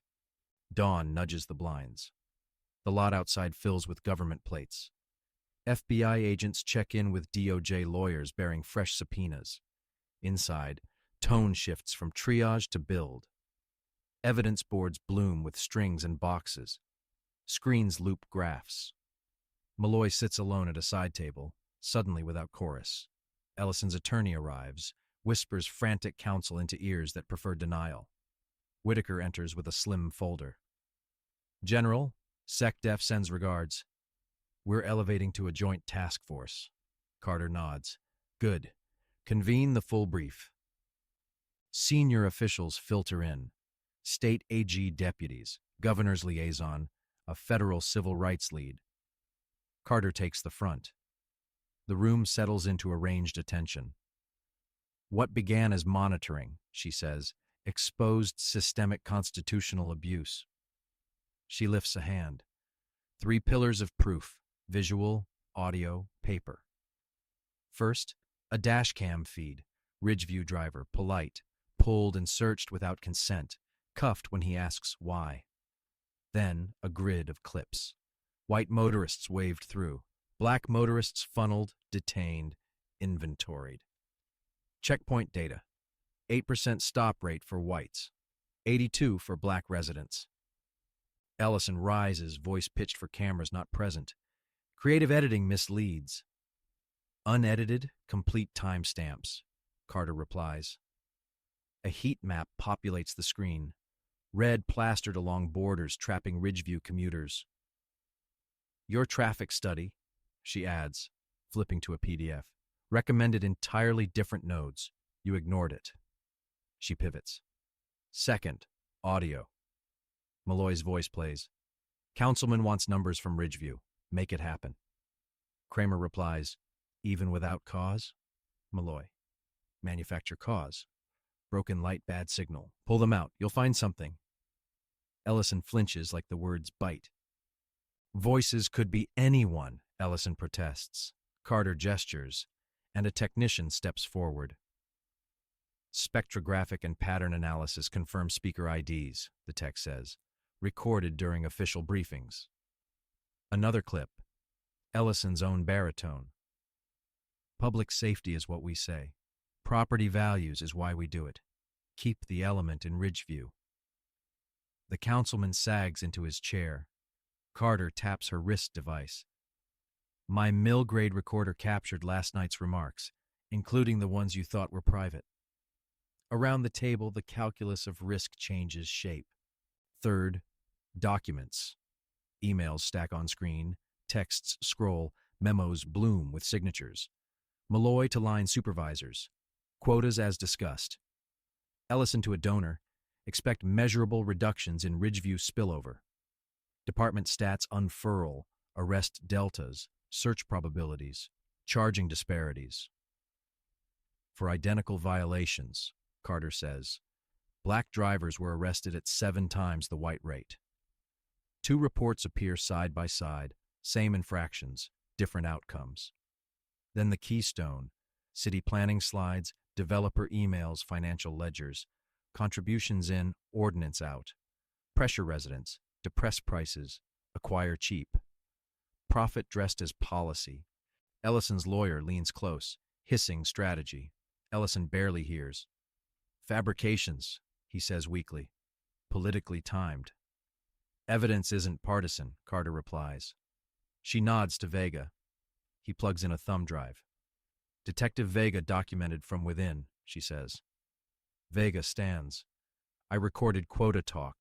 Dawn nudges the blinds. The lot outside fills with government plates. FBI agents check in with DOJ lawyers bearing fresh subpoenas. Inside, tone shifts from triage to build. Evidence boards bloom with strings and boxes. Screens loop graphs. Malloy sits alone at a side table, suddenly without chorus. Ellison's attorney arrives, whispers frantic counsel into ears that prefer denial. Whitaker enters with a slim folder. "General, SecDef sends regards. We're elevating to a joint task force." Carter nods. "Good. Convene the full brief." Senior officials filter in. State AG deputies, governor's liaison, a federal civil rights lead. Carter takes the front. The room settles into arranged attention. "What began as monitoring," she says, "exposed systemic constitutional abuse." She lifts a hand. 3 pillars of proof: visual, audio, paper. First, a dash cam feed. Ridgeview driver, polite, pulled and searched without consent, cuffed when he asks why. Then, a grid of clips. White motorists waved through. Black motorists funneled, detained, inventoried. Checkpoint data. 8% stop rate for whites. 82 for black residents. Ellison rises, voice pitched for cameras not present. "Creative editing misleads." "Unedited, complete timestamps," Carter replies. A heat map populates the screen. Red plastered along borders trapping Ridgeview commuters. "Your traffic study," she adds, flipping to a PDF, "recommended entirely different nodes. You ignored it." She pivots. Second, audio. Malloy's voice plays. "Councilman wants numbers from Ridgeview. Make it happen." Kramer replies, "Even without cause?" Malloy. "Manufacture cause. Broken light, bad signal. Pull them out. You'll find something." Ellison flinches like the words bite. "Voices could be anyone," Ellison protests. Carter gestures, and a technician steps forward. "Spectrographic and pattern analysis confirm speaker IDs," the tech says, "recorded during official briefings." Another clip, Ellison's own baritone. Public safety is what we say. Property values is why we do it. Keep the element in Ridgeview. The councilman sags into his chair. Carter taps her wrist device. My mill-grade recorder captured last night's remarks, including the ones you thought were private. Around the table, the calculus of risk changes shape. Third, documents. Emails stack on screen, texts scroll, memos bloom with signatures. Malloy to line supervisors. Quotas as discussed. Ellison to a donor. Expect measurable reductions in Ridgeview spillover. Department stats unfurl, arrest deltas, search probabilities, charging disparities. For identical violations, Carter says, black drivers were arrested at 7 times the white rate. 2 reports appear side by side, same infractions, different outcomes. Then the keystone, city planning slides, developer emails, financial ledgers, contributions in, ordinance out, pressure residents, depress prices, acquire cheap. Profit dressed as policy. Ellison's lawyer leans close, hissing strategy. Ellison barely hears. Fabrications, he says weakly. Politically timed. Evidence isn't partisan, Carter replies. She nods to Vega. He plugs in a thumb drive. Detective Vega documented from within, she says. Vega stands. I recorded quota talk,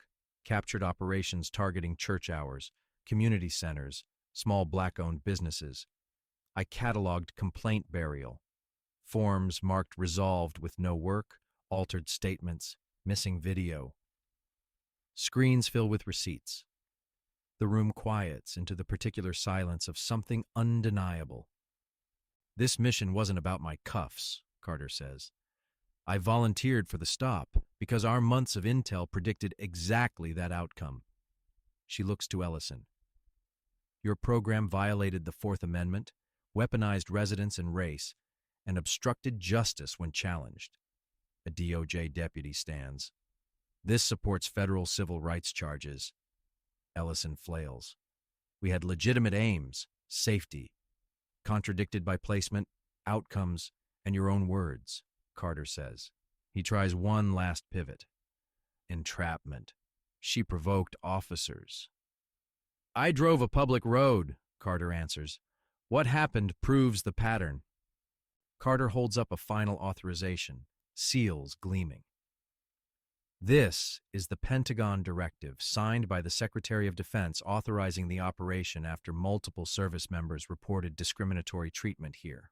captured operations targeting church hours, community centers, small black-owned businesses. I cataloged complaint burial, forms marked resolved with no work, altered statements, missing video. Screens fill with receipts. The room quiets into the particular silence of something undeniable. This mission wasn't about my cuffs, Carter says. I volunteered for the stop because our months of intel predicted exactly that outcome. She looks to Ellison. Your program violated the Fourth Amendment, weaponized residence and race, and obstructed justice when challenged. A DOJ deputy stands. This supports federal civil rights charges. Ellison flails. We had legitimate aims, safety. Contradicted by placement, outcomes, and your own words, Carter says. He tries one last pivot. Entrapment. She provoked officers. I drove a public road, Carter answers. What happened proves the pattern. Carter holds up a final authorization, seals gleaming. This is the Pentagon directive signed by the Secretary of Defense authorizing the operation after multiple service members reported discriminatory treatment here.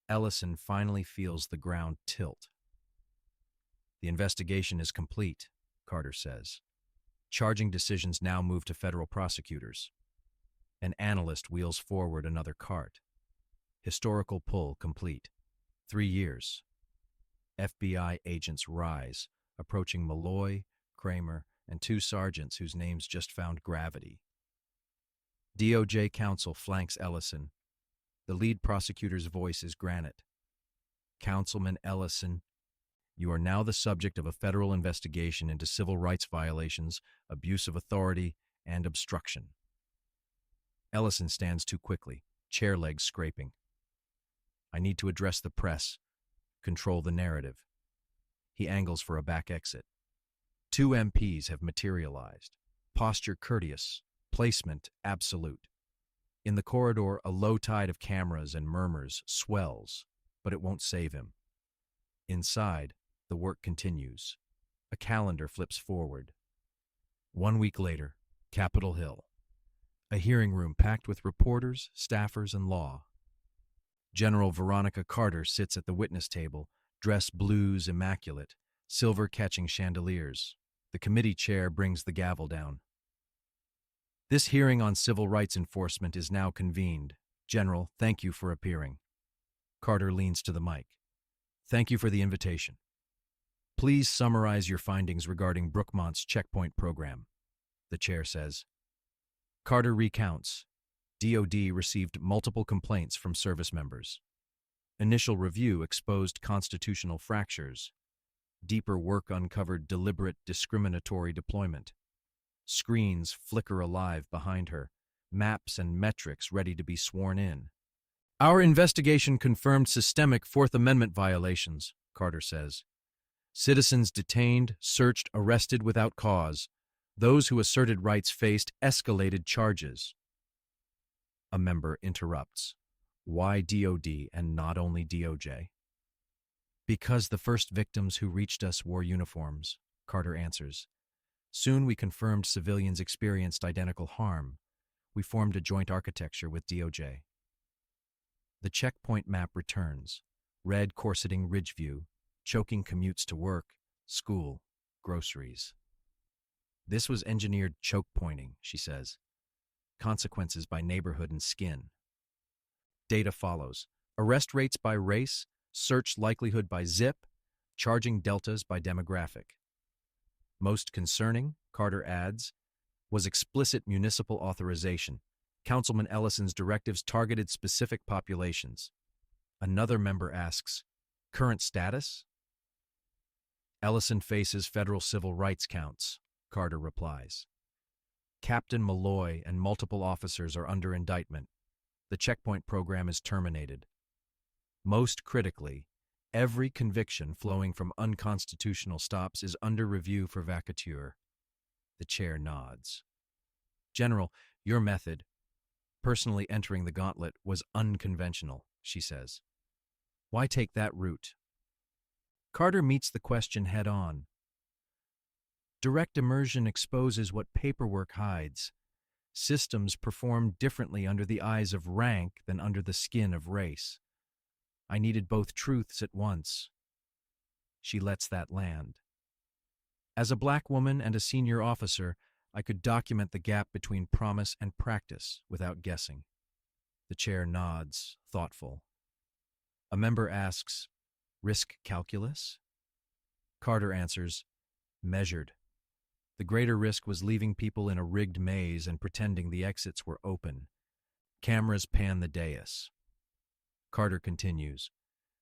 Ellison finally feels the ground tilt. The investigation is complete, Carter says. Charging decisions now move to federal prosecutors. An analyst wheels forward another cart. Historical pull complete. 3 years. FBI agents rise, approaching Malloy, Kramer, and 2 sergeants whose names just found gravity. DOJ counsel flanks Ellison. The lead prosecutor's voice is granite. Councilman Ellison, you are now the subject of a federal investigation into civil rights violations, abuse of authority, and obstruction. Ellison stands too quickly, chair legs scraping. I need to address the press, control the narrative. He angles for a back exit. 2 MPs have materialized. Posture courteous, placement absolute. In the corridor, a low tide of cameras and murmurs swells, but it won't save him. Inside, the work continues. A calendar flips forward. 1 week later, Capitol Hill. A hearing room packed with reporters, staffers, and law. General Veronica Carter sits at the witness table, dress blues immaculate, silver catching chandeliers. The committee chair brings the gavel down. This hearing on civil rights enforcement is now convened. General, thank you for appearing. Carter leans to the mic. Thank you for the invitation. Please summarize your findings regarding Brookmont's checkpoint program, the chair says. Carter recounts. DOD received multiple complaints from service members. Initial review exposed constitutional fractures. Deeper work uncovered deliberate discriminatory deployment. Screens flicker alive behind her, maps and metrics ready to be sworn in. Our investigation confirmed systemic Fourth Amendment violations, Carter says. Citizens detained, searched, arrested without cause. Those who asserted rights faced escalated charges. A member interrupts. Why DOD and not only DOJ? Because the first victims who reached us wore uniforms, Carter answers. Soon we confirmed civilians experienced identical harm. We formed a joint architecture with DOJ. The checkpoint map returns. Red corseting Ridgeview, choking commutes to work, school, groceries. This was engineered choke pointing, she says. Consequences by neighborhood and skin. Data follows. Arrest rates by race, search likelihood by zip, charging deltas by demographic. Most concerning, Carter adds, was explicit municipal authorization. Councilman Ellison's directives targeted specific populations. Another member asks, current status? Ellison faces federal civil rights counts, Carter replies. Captain Malloy and multiple officers are under indictment. The checkpoint program is terminated. Most critically, every conviction flowing from unconstitutional stops is under review for vacatur. The chair nods. General, your method, personally entering the gauntlet, was unconventional, she says. Why take that route? Carter meets the question head on. Direct immersion exposes what paperwork hides. Systems perform differently under the eyes of rank than under the skin of race. I needed both truths at once. She lets that land. As a black woman and a senior officer, I could document the gap between promise and practice without guessing. The chair nods, thoughtful. A member asks, risk calculus? Carter answers, measured. The greater risk was leaving people in a rigged maze and pretending the exits were open. Cameras pan the dais. Carter continues,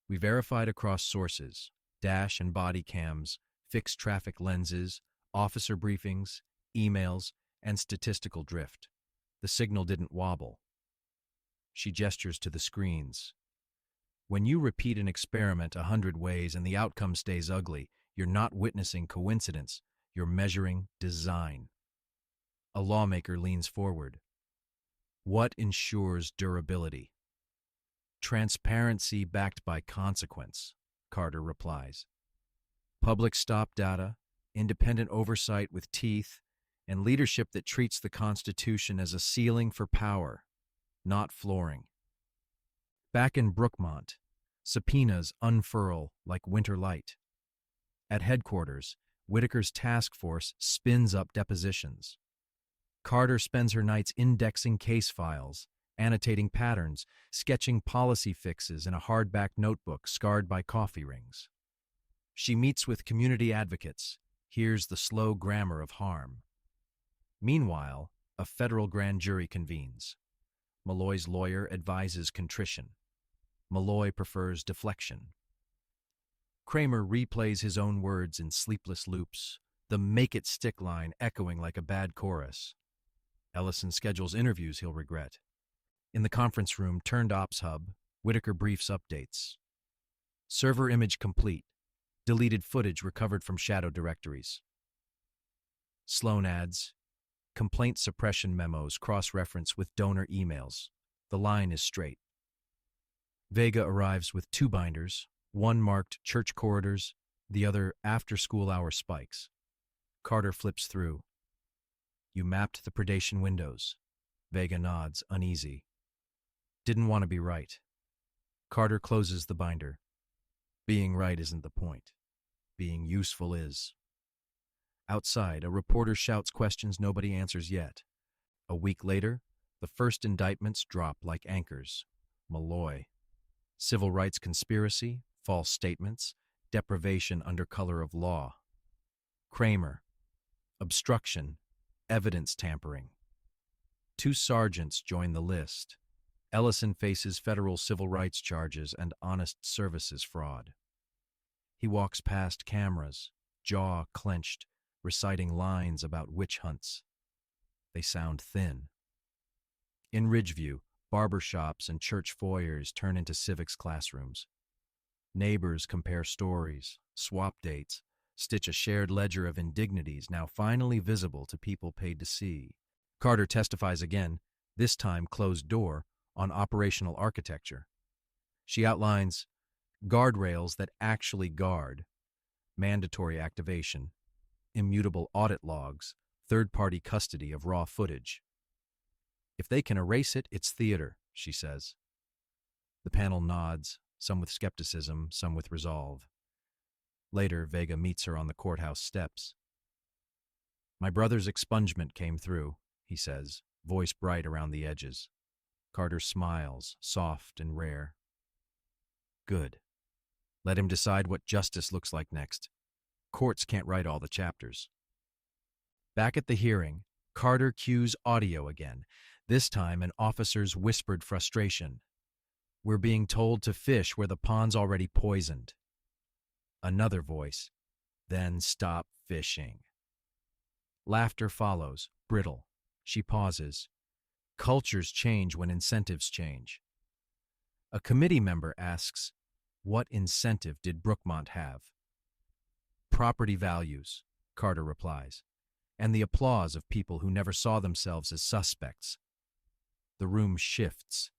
we verified across sources, dash and body cams, fixed traffic lenses, officer briefings, emails, and statistical drift. The signal didn't wobble. She gestures to the screens. When you repeat an experiment 100 ways and the outcome stays ugly, you're not witnessing coincidence, you're measuring design. A lawmaker leans forward. What ensures durability? Transparency backed by consequence, Carter replies. Public stop data, independent oversight with teeth, and leadership that treats the Constitution as a ceiling for power, not flooring. Back in Brookmont, subpoenas unfurl like winter light. At headquarters, Whitaker's task force spins up depositions. Carter spends her nights indexing case files, annotating patterns, sketching policy fixes in a hardback notebook scarred by coffee rings. She meets with community advocates, hears the slow grammar of harm. Meanwhile, a federal grand jury convenes. Malloy's lawyer advises contrition. Malloy prefers deflection. Kramer replays his own words in sleepless loops, the make it stick line echoing like a bad chorus. Ellison schedules interviews he'll regret. In the conference room turned ops hub, Whitaker briefs updates. Server image complete. Deleted footage recovered from shadow directories. Sloan adds, complaint suppression memos cross-reference with donor emails. The line is straight. Vega arrives with 2 binders, one marked church corridors, the other after-school hour spikes. Carter flips through. You mapped the predation windows. Vega nods, uneasy. Didn't want to be right. Carter closes the binder. Being right isn't the point. Being useful is. Outside, a reporter shouts questions nobody answers yet. A week later, the first indictments drop like anchors. Malloy. Civil rights conspiracy, false statements, deprivation under color of law. Kramer. Obstruction, evidence tampering. 2 sergeants join the list. Ellison faces federal civil rights charges and honest services fraud. He walks past cameras, jaw clenched, reciting lines about witch hunts. They sound thin. In Ridgeview, barber shops and church foyers turn into civics classrooms. Neighbors compare stories, swap dates, stitch a shared ledger of indignities now finally visible to people paid to see. Carter testifies again, this time closed door, on operational architecture. She outlines guardrails that actually guard, mandatory activation, immutable audit logs, third-party custody of raw footage. If they can erase it, it's theater, she says. The panel nods, some with skepticism, some with resolve. Later, Vega meets her on the courthouse steps. My brother's expungement came through, he says, voice bright around the edges. Carter smiles, soft and rare. Good. Let him decide what justice looks like next. Courts can't write all the chapters. Back at the hearing, Carter cues audio again, this time an officer's whispered frustration. We're being told to fish where the pond's already poisoned. Another voice. Then stop fishing. Laughter follows, brittle. She pauses. Cultures change when incentives change. A committee member asks, what incentive did Brookmont have? Property values, Carter replies, and the applause of people who never saw themselves as suspects. The room shifts.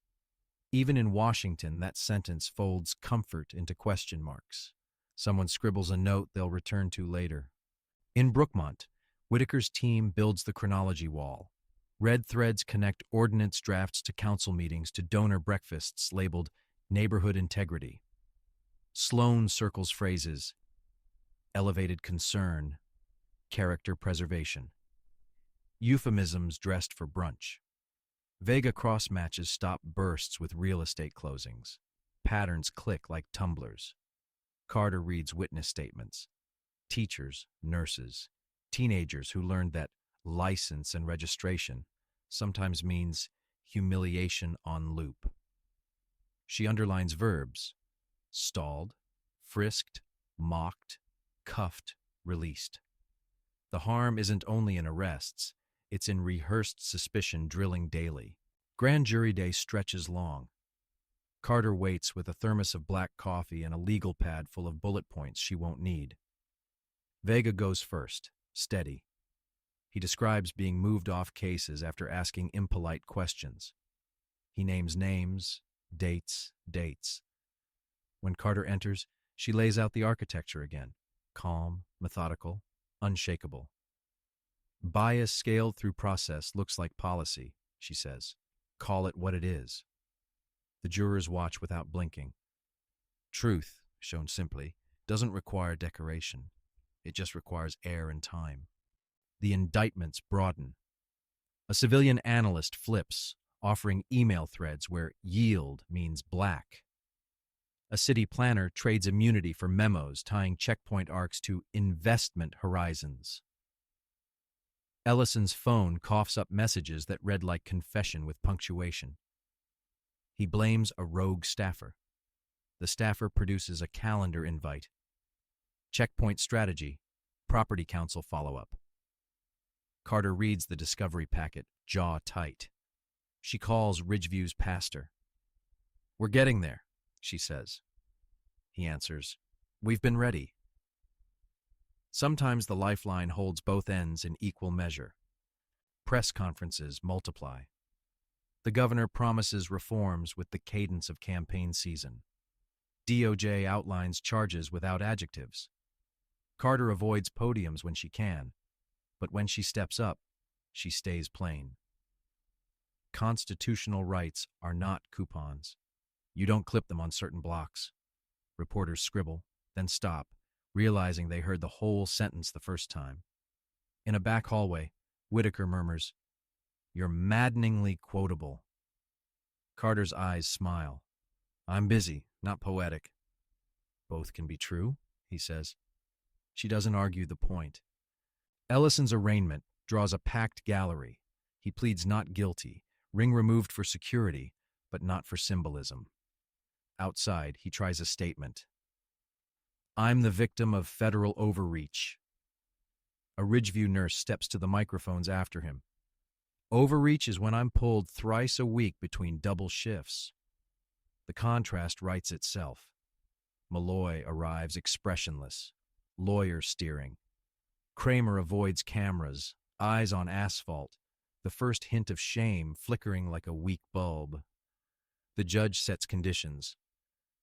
Even in Washington, that sentence folds comfort into question marks. Someone scribbles a note they'll return to later. In Brookmont, Whitaker's team builds the chronology wall. Red threads connect ordinance drafts to council meetings to donor breakfasts labeled neighborhood integrity. Sloan circles phrases, elevated concern, character preservation. Euphemisms dressed for brunch. Vega cross-matches stop bursts with real estate closings. Patterns click like tumblers. Carter reads witness statements. Teachers, nurses, teenagers who learned that license and registration sometimes means humiliation on loop. She underlines verbs: stalled, frisked, mocked, cuffed, released. The harm isn't only in arrests, it's in rehearsed suspicion drilling daily. Grand jury day stretches long. Carter waits with a thermos of black coffee and a legal pad full of bullet points she won't need. Vega goes first, steady. He describes being moved off cases after asking impolite questions. He names names, dates. When Carter enters, she lays out the architecture again, calm, methodical, unshakable. Bias scaled through process looks like policy, she says. Call it what it is. The jurors watch without blinking. Truth, shown simply, doesn't require decoration. It just requires air and time. The indictments broaden. A civilian analyst flips, offering email threads where yield means black. A city planner trades immunity for memos tying checkpoint arcs to investment horizons. Ellison's phone coughs up messages that read like confession with punctuation. He blames a rogue staffer. The staffer produces a calendar invite. Checkpoint strategy, property council follow-up. Carter reads the discovery packet, jaw tight. She calls Ridgeview's pastor. We're getting there, she says. He answers, we've been ready. Sometimes the lifeline holds both ends in equal measure. Press conferences multiply. The governor promises reforms with the cadence of campaign season. DOJ outlines charges without adjectives. Carter avoids podiums when she can, but when she steps up, she stays plain. Constitutional rights are not coupons. You don't clip them on certain blocks. Reporters scribble, then stop, realizing they heard the whole sentence the first time. In a back hallway, Whitaker murmurs, "You're maddeningly quotable." Carter's eyes smile. "I'm busy, not poetic." "Both can be true," he says. She doesn't argue the point. Ellison's arraignment draws a packed gallery. He pleads not guilty, ring removed for security, but not for symbolism. Outside, he tries a statement. "I'm the victim of federal overreach." A Ridgeview nurse steps to the microphones after him. Overreach is when I'm pulled thrice a week between double shifts. The contrast writes itself. Malloy arrives expressionless, lawyer steering. Kramer avoids cameras, eyes on asphalt, the first hint of shame flickering like a weak bulb. The judge sets conditions.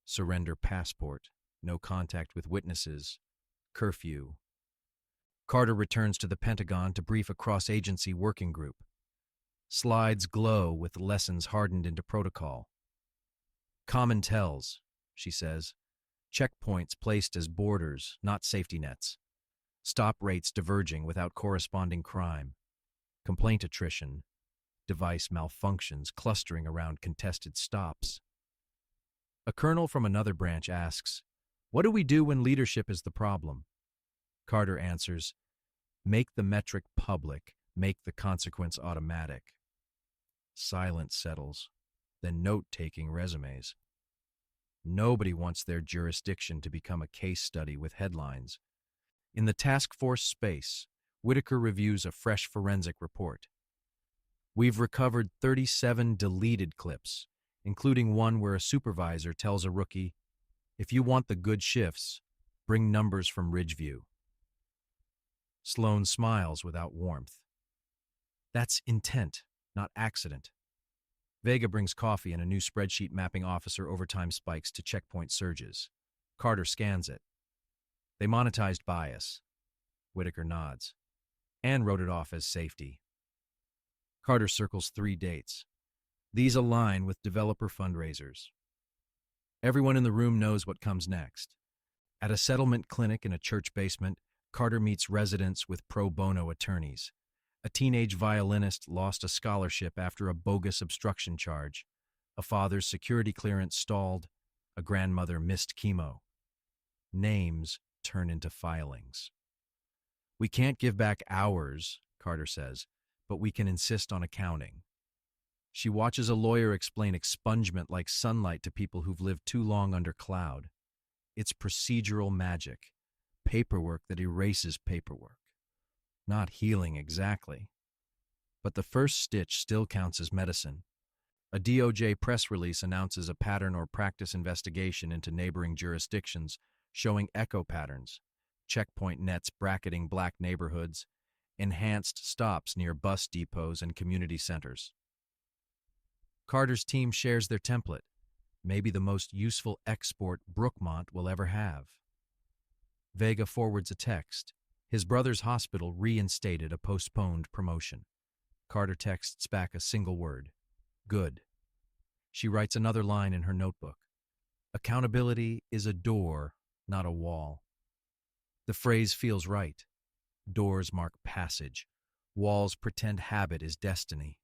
Surrender passport, no contact with witnesses, curfew. Carter returns to the Pentagon to brief a cross-agency working group. Slides glow with lessons hardened into protocol. Common tells, she says. Checkpoints placed as borders, not safety nets. Stop rates diverging without corresponding crime. Complaint attrition. Device malfunctions clustering around contested stops. A colonel from another branch asks, "What do we do when leadership is the problem?" Carter answers, "Make the metric public, make the consequence automatic." Silence settles, then note-taking resumes. Nobody wants their jurisdiction to become a case study with headlines. In the task force space, Whitaker reviews a fresh forensic report. We've recovered 37 deleted clips, including one where a supervisor tells a rookie, "If you want the good shifts, bring numbers from Ridgeview." Sloan smiles without warmth. That's intent, not accident. Vega brings coffee and a new spreadsheet mapping officer overtime spikes to checkpoint surges. Carter scans it. They monetized bias. Whitaker nods. And wrote it off as safety. Carter circles 3 dates. These align with developer fundraisers. Everyone in the room knows what comes next. At a settlement clinic in a church basement, Carter meets residents with pro bono attorneys. A teenage violinist lost a scholarship after a bogus obstruction charge. A father's security clearance stalled. A grandmother missed chemo. Names turn into filings. "We can't give back hours," Carter says, "but we can insist on accounting." She watches a lawyer explain expungement like sunlight to people who've lived too long under cloud. It's procedural magic, paperwork that erases paperwork. Not healing exactly. But the first stitch still counts as medicine. A DOJ press release announces a pattern or practice investigation into neighboring jurisdictions, showing echo patterns, checkpoint nets bracketing black neighborhoods, enhanced stops near bus depots and community centers. Carter's team shares their template, maybe the most useful export Brookmont will ever have. Vega forwards a text. His brother's hospital reinstated a postponed promotion. Carter texts back a single word. Good. She writes another line in her notebook. Accountability is a door, not a wall. The phrase feels right. Doors mark passage. Walls pretend habit is destiny.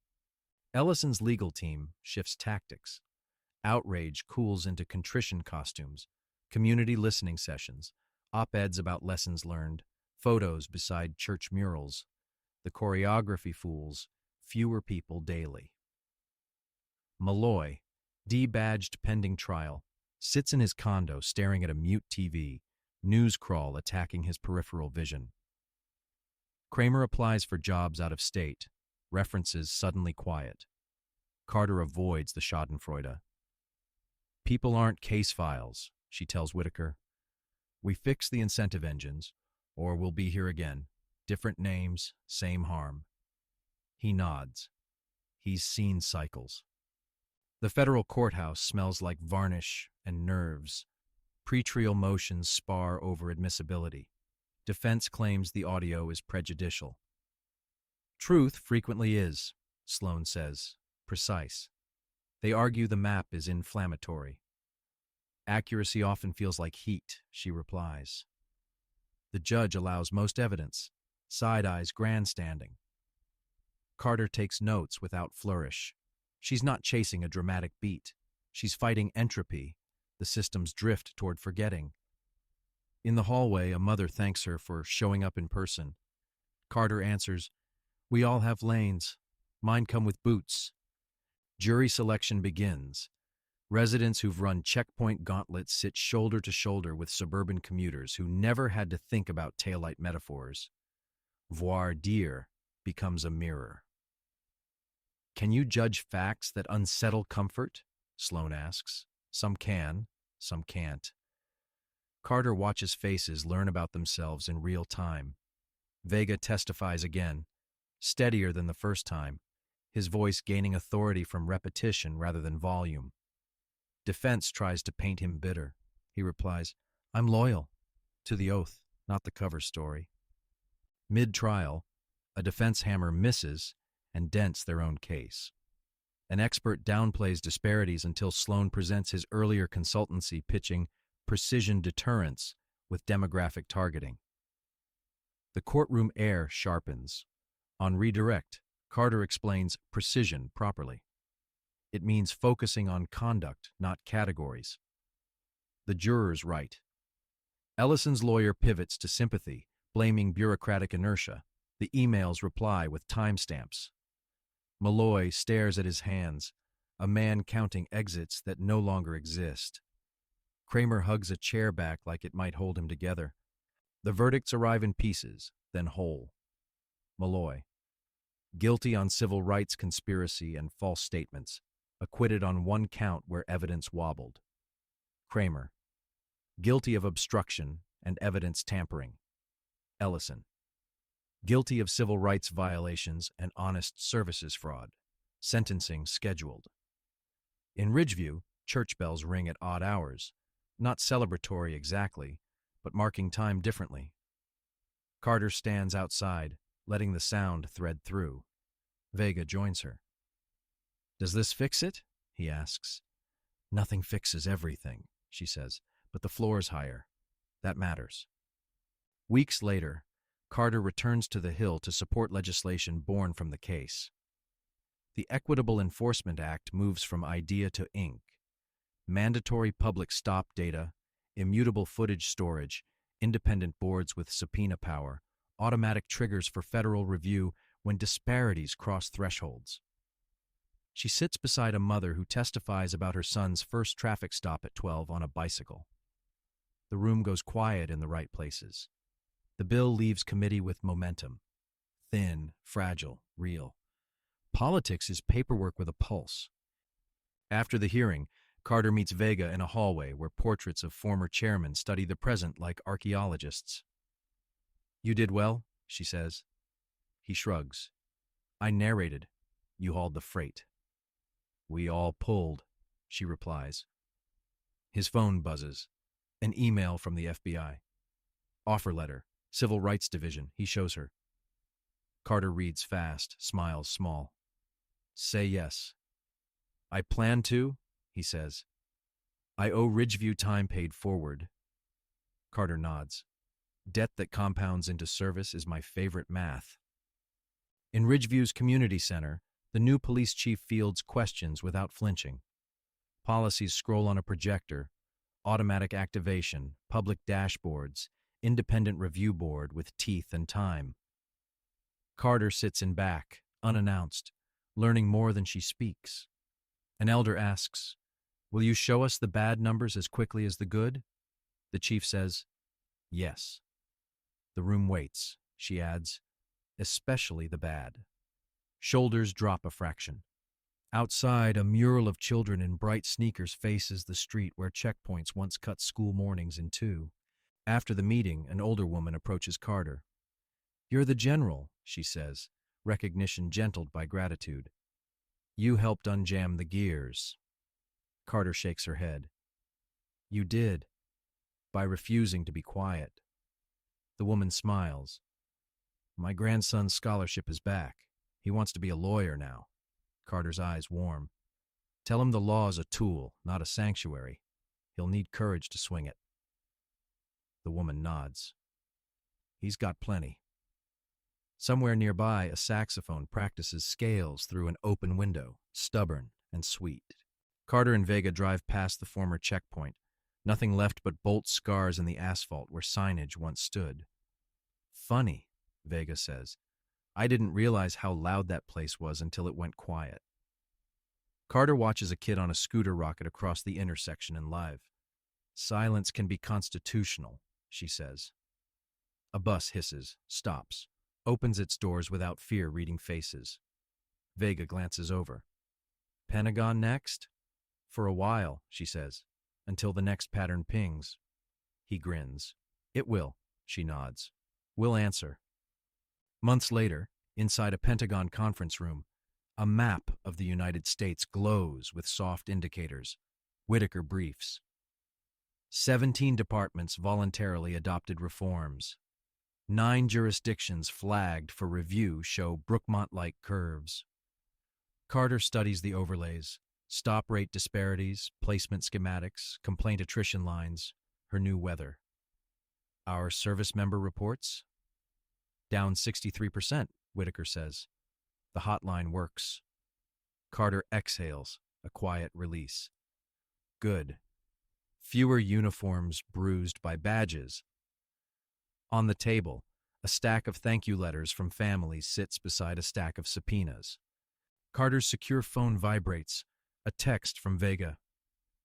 Ellison's legal team shifts tactics. Outrage cools into contrition costumes, community listening sessions, op-eds about lessons learned, photos beside church murals. The choreography fools, fewer people daily. Malloy, debadged pending trial, sits in his condo staring at a mute TV, news crawl attacking his peripheral vision. Kramer applies for jobs out of state, references suddenly quiet. Carter avoids the schadenfreude. People aren't case files, she tells Whitaker. We fix the incentive engines, or we'll be here again. Different names, same harm. He nods. He's seen cycles. The federal courthouse smells like varnish and nerves. Pretrial motions spar over admissibility. Defense claims the audio is prejudicial. Truth frequently is, Sloan says, precise. They argue the map is inflammatory. Accuracy often feels like heat, she replies. The judge allows most evidence, side-eyes grandstanding. Carter takes notes without flourish. She's not chasing a dramatic beat. She's fighting entropy, the system's drift toward forgetting. In the hallway, a mother thanks her for showing up in person. Carter answers, "We all have lanes. Mine come with boots." Jury selection begins. Residents who've run checkpoint gauntlets sit shoulder to shoulder with suburban commuters who never had to think about taillight metaphors. Voir dire becomes a mirror. Can you judge facts that unsettle comfort? Sloan asks. Some can, some can't. Carter watches faces learn about themselves in real time. Vega testifies again, steadier than the first time, his voice gaining authority from repetition rather than volume. Defense tries to paint him bitter. He replies, "I'm loyal to the oath, not the cover story." Mid-trial, a defense hammer misses and dents their own case. An expert downplays disparities until Sloan presents his earlier consultancy pitching precision deterrence with demographic targeting. The courtroom air sharpens. On redirect, Carter explains precision properly. It means focusing on conduct, not categories. The jurors write. Ellison's lawyer pivots to sympathy, blaming bureaucratic inertia. The emails reply with timestamps. Malloy stares at his hands, a man counting exits that no longer exist. Kramer hugs a chair back like it might hold him together. The verdicts arrive in pieces, then whole. Malloy. Guilty on civil rights conspiracy and false statements. Acquitted on one count where evidence wobbled. Kramer. Guilty of obstruction and evidence tampering. Ellison. Guilty of civil rights violations and honest services fraud. Sentencing scheduled. In Ridgeview, church bells ring at odd hours, not celebratory exactly, but marking time differently. Carter stands outside, letting the sound thread through. Vega joins her. "Does this fix it?" he asks. "Nothing fixes everything," she says, "but the floor's higher. That matters." Weeks later, Carter returns to the Hill to support legislation born from the case. The Equitable Enforcement Act moves from idea to ink. Mandatory public stop data, immutable footage storage, independent boards with subpoena power, automatic triggers for federal review when disparities cross thresholds. She sits beside a mother who testifies about her son's first traffic stop at 12 on a bicycle. The room goes quiet in the right places. The bill leaves committee with momentum. Thin, fragile, real. Politics is paperwork with a pulse. After the hearing, Carter meets Vega in a hallway where portraits of former chairmen study the present like archaeologists. "You did well," she says. He shrugs. "I narrated. You hauled the freight." "We all pulled," she replies. His phone buzzes. An email from the FBI. Offer letter, Civil Rights Division, he shows her. Carter reads fast, smiles small. "Say yes." "I plan to," he says. "I owe Ridgeview time paid forward." Carter nods. "Debt that compounds into service is my favorite math." In Ridgeview's community center, the new police chief fields questions without flinching. Policies scroll on a projector, automatic activation, public dashboards, independent review board with teeth and time. Carter sits in back, unannounced, learning more than she speaks. An elder asks, "Will you show us the bad numbers as quickly as the good?" The chief says, "Yes." The room waits, she adds, "especially the bad." Shoulders drop a fraction. Outside, a mural of children in bright sneakers faces the street where checkpoints once cut school mornings in two. After the meeting, an older woman approaches Carter. "You're the general," she says, recognition gentled by gratitude. "You helped unjam the gears." Carter shakes her head. "You did, by refusing to be quiet." The woman smiles. "My grandson's scholarship is back. He wants to be a lawyer now." Carter's eyes warm. "Tell him the law is a tool, not a sanctuary. He'll need courage to swing it." The woman nods. "He's got plenty." Somewhere nearby, a saxophone practices scales through an open window, stubborn and sweet. Carter and Vega drive past the former checkpoint, nothing left but bolt scars in the asphalt where signage once stood. "Funny," Vega says. "I didn't realize how loud that place was until it went quiet." Carter watches a kid on a scooter rocket across the intersection in live. "Silence can be constitutional," she says. A bus hisses, stops, opens its doors without fear reading faces. Vega glances over. Pentagon next? For a while, she says, until the next pattern pings. He grins. It will, she nods. We'll answer. Months later, inside a Pentagon conference room, a map of the United States glows with soft indicators. Whitaker briefs. 17 departments voluntarily adopted reforms. 9 jurisdictions flagged for review show Brookmont-like curves. Carter studies the overlays, stop rate disparities, placement schematics, complaint attrition lines, her new weather. Our service member reports? Down 63%, Whitaker says. The hotline works. Carter exhales, a quiet release. Good. Fewer uniforms bruised by badges. On the table, a stack of thank you letters from families sits beside a stack of subpoenas. Carter's secure phone vibrates. A text from Vega.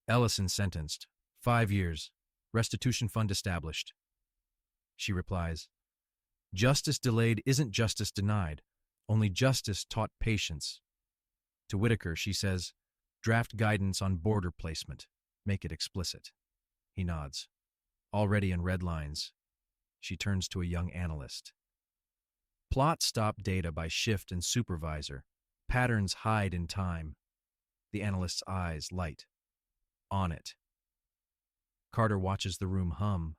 Ellison sentenced. 5 years. Restitution fund established. She replies, Justice delayed isn't justice denied. Only justice taught patience. To Whitaker, she says, draft guidance on border placement. Make it explicit. He nods. Already in red lines. She turns to a young analyst. Plot stop data by shift and supervisor. Patterns hide in time. The analyst's eyes light. On it. Carter watches the room hum.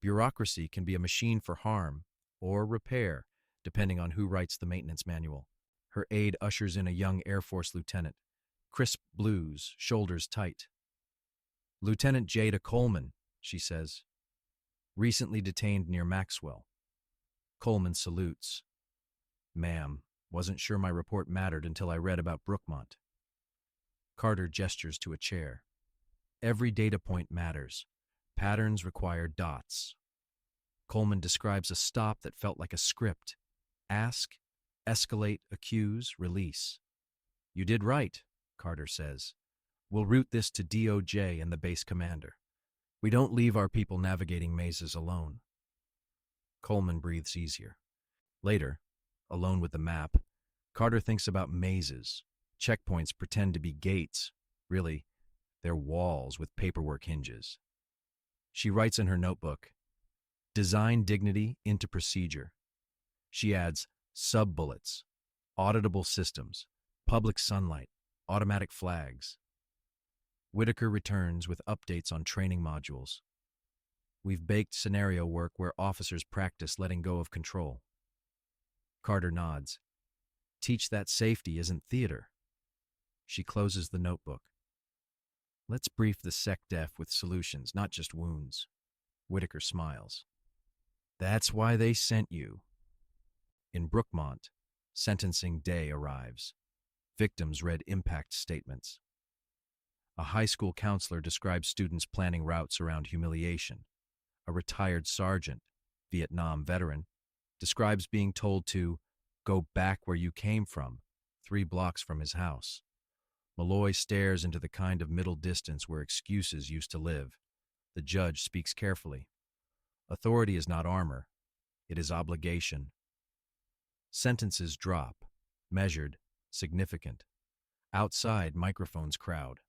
Bureaucracy can be a machine for harm or repair, depending on who writes the maintenance manual. Her aide ushers in a young Air Force lieutenant. Crisp blues, shoulders tight. Lieutenant Jada Coleman, she says. Recently detained near Maxwell. Coleman salutes. Ma'am, wasn't sure my report mattered until I read about Brookmont. Carter gestures to a chair. Every data point matters. Patterns require dots. Coleman describes a stop that felt like a script. Ask, escalate, accuse, release. You did right, Carter says. We'll route this to DOJ and the base commander. We don't leave our people navigating mazes alone. Coleman breathes easier. Later, alone with the map, Carter thinks about mazes. Checkpoints pretend to be gates. Really, they're walls with paperwork hinges. She writes in her notebook, design dignity into procedure. She adds sub-bullets, auditable systems, public sunlight, automatic flags. Whitaker returns with updates on training modules. We've baked scenario work where officers practice letting go of control. Carter nods. Teach that safety isn't theater. She closes the notebook. Let's brief the SecDef with solutions, not just wounds. Whitaker smiles. That's why they sent you. In Brookmont, sentencing day arrives. Victims read impact statements. A high school counselor describes students planning routes around humiliation. A retired sergeant, Vietnam veteran, describes being told to go back where you came from, 3 blocks from his house. Malloy stares into the kind of middle distance where excuses used to live. The judge speaks carefully. Authority is not armor. It is obligation. Sentences drop, measured, significant. Outside, microphones crowd.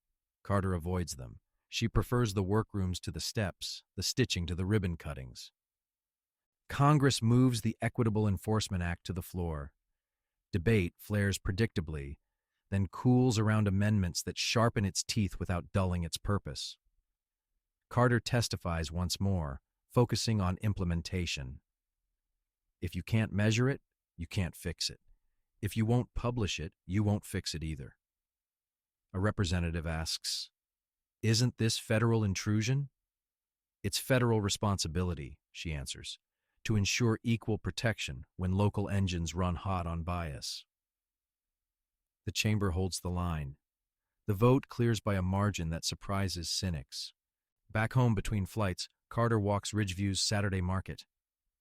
Carter avoids them. She prefers the workrooms to the steps, the stitching to the ribbon cuttings. Congress moves the Equitable Enforcement Act to the floor. Debate flares predictably, then cools around amendments that sharpen its teeth without dulling its purpose. Carter testifies once more, focusing on implementation. If you can't measure it, you can't fix it. If you won't publish it, you won't fix it either. A representative asks, isn't this federal intrusion? It's federal responsibility, she answers, to ensure equal protection when local engines run hot on bias. The chamber holds the line. The vote clears by a margin that surprises cynics. Back home between flights, Carter walks Ridgeview's Saturday market.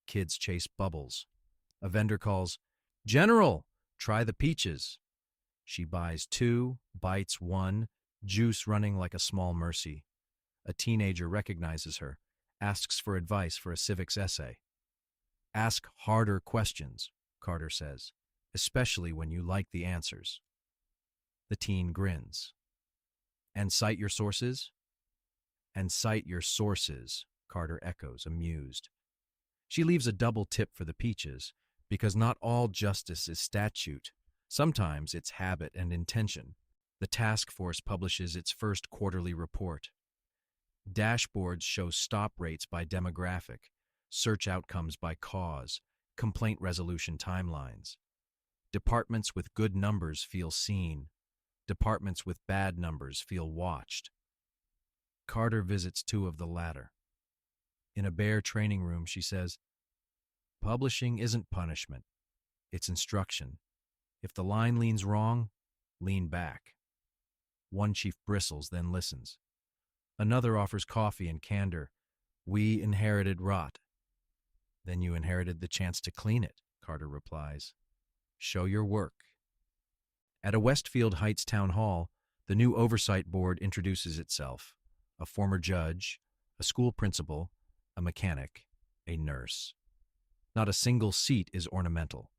Kids chase bubbles. A vendor calls, General, try the peaches. She buys 2, bites 1, juice running like a small mercy. A teenager recognizes her, asks for advice for a civics essay. Ask harder questions, Carter says. especially when you like the answers. The teen grins. And cite your sources? And cite your sources, Carter echoes, amused. She leaves a double tip for the peaches, because not all justice is statute. Sometimes it's habit and intention. The task force publishes its first quarterly report. Dashboards show stop rates by demographic, search outcomes by cause, complaint resolution timelines. Departments with good numbers feel seen. Departments with bad numbers feel watched. Carter visits two of the latter. In a bare training room, she says, "Publishing isn't punishment. It's instruction. If the line leans wrong, lean back." One chief bristles, then listens. Another offers coffee and candor. "We inherited rot." "Then you inherited the chance to clean it," Carter replies. "Show your work." At a Westfield Heights town hall, the new oversight board introduces itself. A former judge, a school principal, a mechanic, a nurse. Not a single seat is ornamental.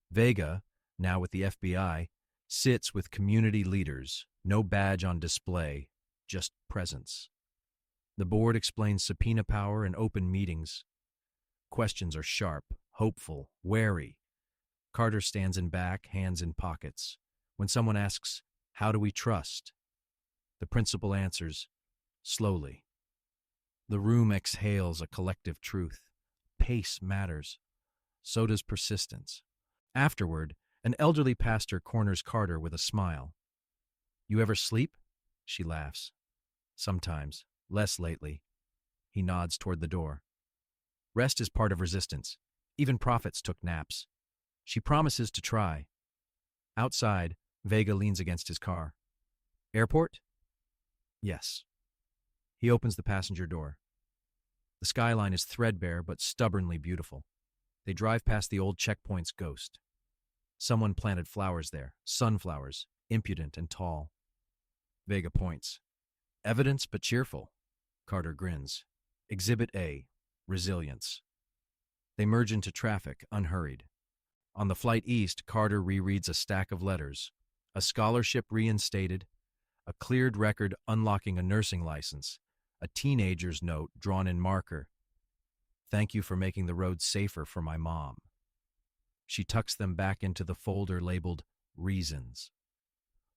Vega, now with the FBI, sits with community leaders, no badge on display, just presence. The board explains subpoena power and open meetings. Questions are sharp, hopeful, wary. Carter stands in back, hands in pockets. When someone asks, "How do we trust?" the principal answers, slowly. The room exhales a collective truth. Pace matters. So does persistence. Afterward, an elderly pastor corners Carter with a smile. "You ever sleep?" She laughs. "Sometimes. Less lately." He nods toward the door. Rest is part of resistance. Even prophets took naps. She promises to try. Outside, Vega leans against his car. "Airport?" "Yes." He opens the passenger door. The skyline is threadbare but stubbornly beautiful. They drive past the old checkpoint's ghost. Someone planted flowers there, sunflowers, impudent and tall. Vega points. "Evidence but cheerful." Carter grins. Exhibit A, resilience. They merge into traffic, unhurried. On the flight east, Carter rereads a stack of letters. A scholarship reinstated, a cleared record unlocking a nursing license, a teenager's note drawn in marker. "Thank you for making the road safer for my mom." She tucks them back into the folder labeled Reasons.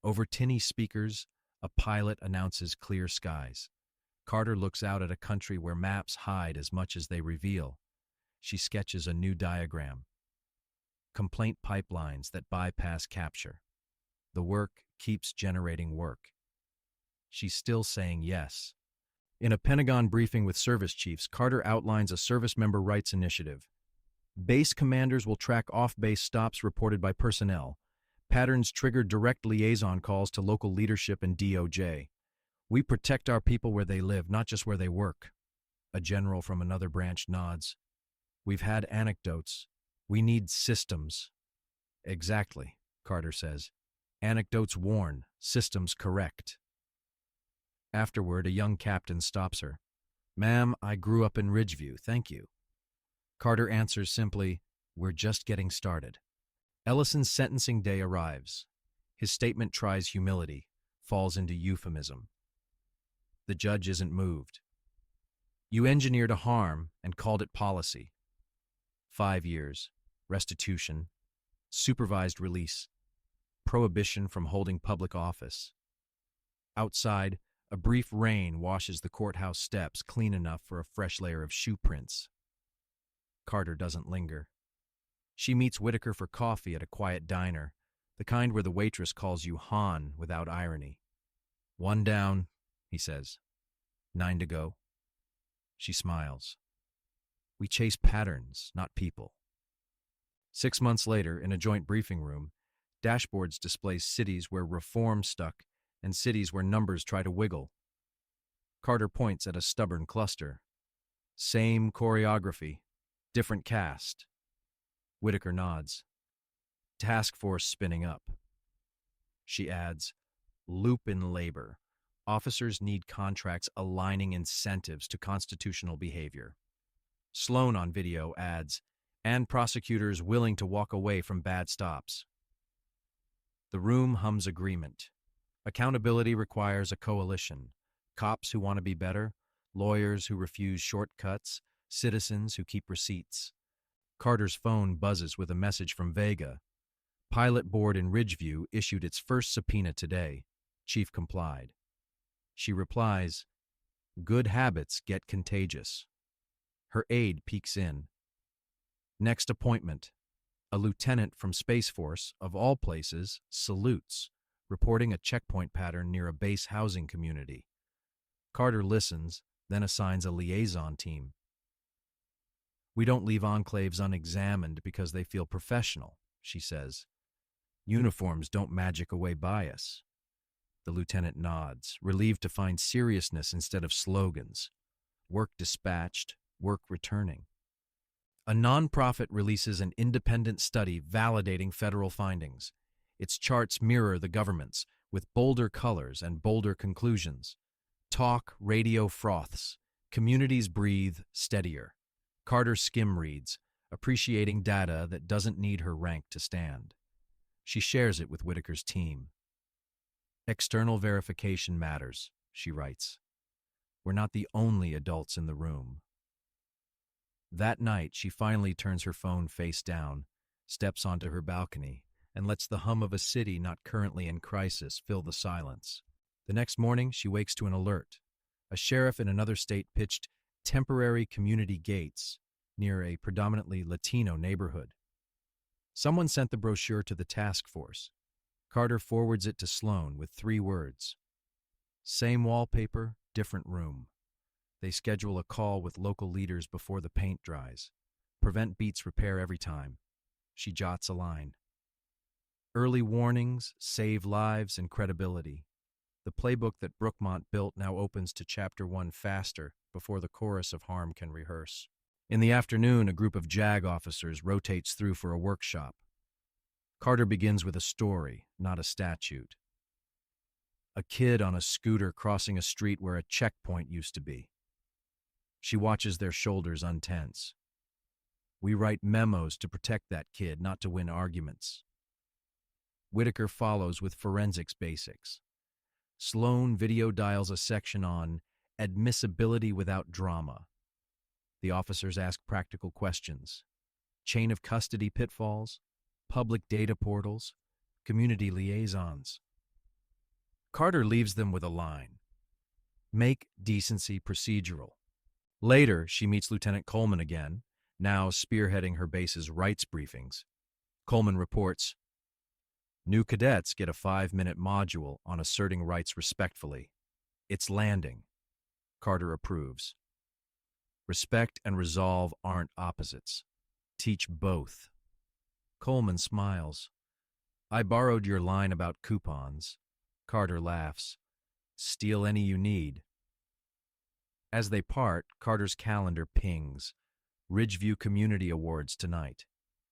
Over tinny speakers, a pilot announces clear skies. Carter looks out at a country where maps hide as much as they reveal. She sketches a new diagram. Complaint pipelines that bypass capture. The work keeps generating work. She's still saying yes. In a Pentagon briefing with service chiefs, Carter outlines a service member rights initiative. Base commanders will track off-base stops reported by personnel. Patterns trigger direct liaison calls to local leadership and DOJ. "We protect our people where they live, not just where they work." A general from another branch nods. "We've had anecdotes. We need systems." "Exactly," Carter says. "Anecdotes warn, systems correct." Afterward, a young captain stops her. "Ma'am, I grew up in Ridgeview, thank you." Carter answers simply, "We're just getting started." Ellison's sentencing day arrives. His statement tries humility, falls into euphemism. The judge isn't moved. "You engineered a harm and called it policy." 5 years, restitution, supervised release, prohibition from holding public office. Outside, a brief rain washes the courthouse steps clean enough for a fresh layer of shoe prints. Carter doesn't linger. She meets Whitaker for coffee at a quiet diner, the kind where the waitress calls you Han without irony. "One down," he says. 9 to go. She smiles. "We chase patterns, not people." 6 months later, in a joint briefing room, dashboards display cities where reform stuck and cities where numbers try to wiggle. Carter points at a stubborn cluster. "Same choreography, different cast." Whitaker nods. "Task force spinning up." She adds, "Loop in labor. Officers need contracts aligning incentives to constitutional behavior." Sloan on video adds, and prosecutors willing to walk away from bad stops. The room hums agreement. Accountability requires a coalition. Cops who want to be better, lawyers who refuse shortcuts, citizens who keep receipts. Carter's phone buzzes with a message from Vega. Pilot board in Ridgeview issued its first subpoena today. Chief complied. She replies, "Good habits get contagious." Her aide peeks in. Next appointment. A lieutenant from Space Force, of all places, salutes, reporting a checkpoint pattern near a base housing community. Carter listens, then assigns a liaison team. "We don't leave enclaves unexamined because they feel professional," she says. "Uniforms don't magic away bias." The lieutenant nods, relieved to find seriousness instead of slogans. Work dispatched, work returning. A nonprofit releases an independent study validating federal findings. Its charts mirror the government's, with bolder colors and bolder conclusions. Talk radio froths. Communities breathe steadier. Carter skim reads, appreciating data that doesn't need her rank to stand. She shares it with Whitaker's team. "External verification matters," she writes. "We're not the only adults in the room." That night, she finally turns her phone face down, steps onto her balcony, and lets the hum of a city not currently in crisis fill the silence. The next morning, she wakes to an alert. A sheriff in another state pitched temporary community gates near a predominantly Latino neighborhood. Someone sent the brochure to the task force. Carter forwards it to Sloan with 3 words. Same wallpaper, different room. They schedule a call with local leaders before the paint dries. Prevent beats repair every time. She jots a line. Early warnings save lives and credibility. The playbook that Brookmont built now opens to Chapter 1 faster before the chorus of harm can rehearse. In the afternoon, a group of JAG officers rotates through for a workshop. Carter begins with a story, not a statute. A kid on a scooter crossing a street where a checkpoint used to be. She watches their shoulders untense. "We write memos to protect that kid, not to win arguments." Whitaker follows with forensics basics. Sloan video dials a section on admissibility without drama. The officers ask practical questions. Chain of custody pitfalls, public data portals, community liaisons. Carter leaves them with a line. Make decency procedural. Later, she meets Lieutenant Coleman again, now spearheading her base's rights briefings. Coleman reports, "New cadets get a 5-minute module on asserting rights respectfully. It's landing." Carter approves. Respect and resolve aren't opposites. Teach both. Coleman smiles. "I borrowed your line about coupons." Carter laughs. "Steal any you need." As they part, Carter's calendar pings. Ridgeview Community Awards tonight.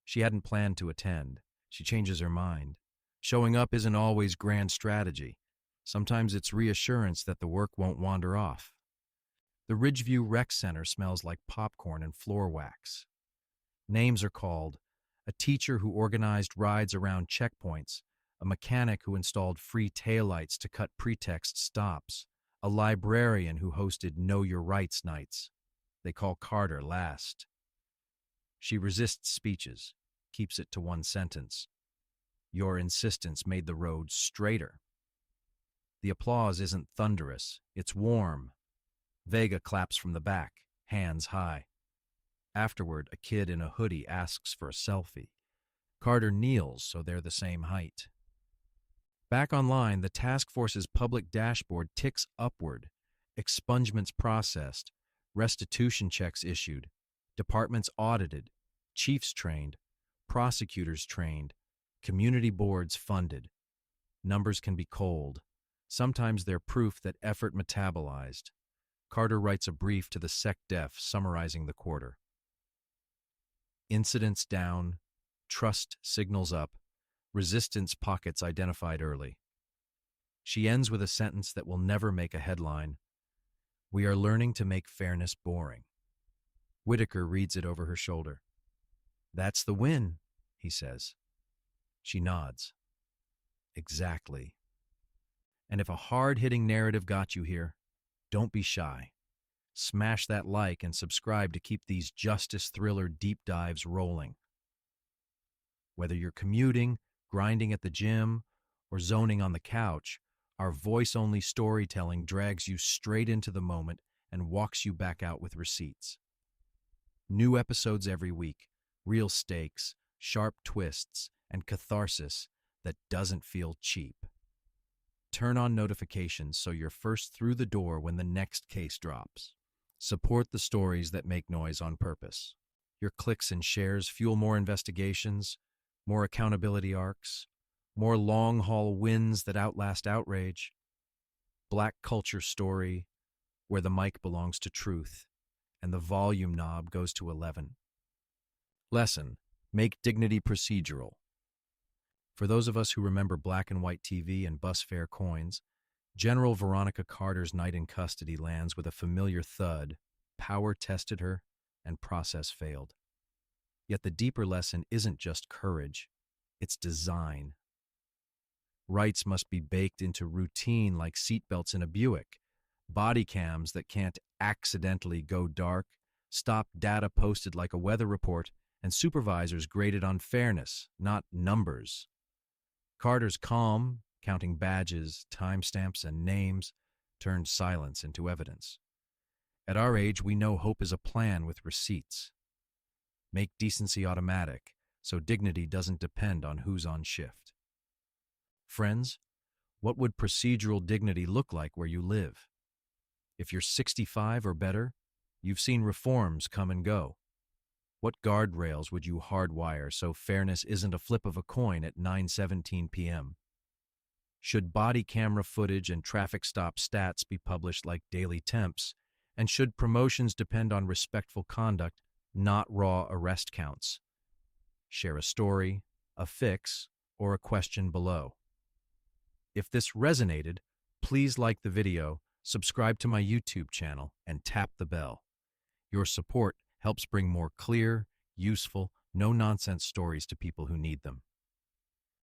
She hadn't planned to attend. She changes her mind. Showing up isn't always grand strategy. Sometimes it's reassurance that the work won't wander off. The Ridgeview Rec Center smells like popcorn and floor wax. Names are called: a teacher who organized rides around checkpoints, a mechanic who installed free taillights to cut pretext stops, a librarian who hosted Know Your Rights nights. They call Carter last. She resists speeches, keeps it to one sentence. "Your insistence made the road straighter." The applause isn't thunderous, it's warm. Vega claps from the back, hands high. Afterward, a kid in a hoodie asks for a selfie. Carter kneels so they're the same height. Back online, the task force's public dashboard ticks upward. Expungements processed, restitution checks issued, departments audited, chiefs trained, prosecutors trained, community boards funded. Numbers can be cold. Sometimes they're proof that effort metabolized. Carter writes a brief to the SecDef summarizing the quarter. Incidents down, trust signals up, resistance pockets identified early. She ends with a sentence that will never make a headline. "We are learning to make fairness boring." Whitaker reads it over her shoulder. That's the win, he says. She nods. Exactly. And if a hard-hitting narrative got you here, don't be shy. Smash that like and subscribe to keep these justice thriller deep dives rolling. Whether you're commuting, grinding at the gym, or zoning on the couch, our voice-only storytelling drags you straight into the moment and walks you back out with receipts. New episodes every week, real stakes, sharp twists, and catharsis that doesn't feel cheap. Turn on notifications so you're first through the door when the next case drops. Support the stories that make noise on purpose. Your clicks and shares fuel more investigations, more accountability arcs, more long-haul wins that outlast outrage. Black Culture Story, where the mic belongs to truth and the volume knob goes to 11. Lesson: make dignity procedural. For those of us who remember black and white TV and bus fare coins, General Veronica Carter's night in custody lands with a familiar thud. Power tested her, and process failed. Yet the deeper lesson isn't just courage, it's design. Rights must be baked into routine like seatbelts in a Buick, body cams that can't accidentally go dark, stop data posted like a weather report, and supervisors graded on fairness, not numbers. Carter's calm, counting badges, timestamps, and names, turned silence into evidence. At our age, we know hope is a plan with receipts. Make decency automatic, so dignity doesn't depend on who's on shift. Friends, what would procedural dignity look like where you live? If you're 65 or better, you've seen reforms come and go. What guardrails would you hardwire so fairness isn't a flip of a coin at 9:17 p.m.? Should body camera footage and traffic stop stats be published like daily temps? And should promotions depend on respectful conduct, not raw arrest counts? Share a story, a fix, or a question below. If this resonated, please like the video, subscribe to my YouTube channel, and tap the bell. Your support helps bring more clear, useful, no-nonsense stories to people who need them.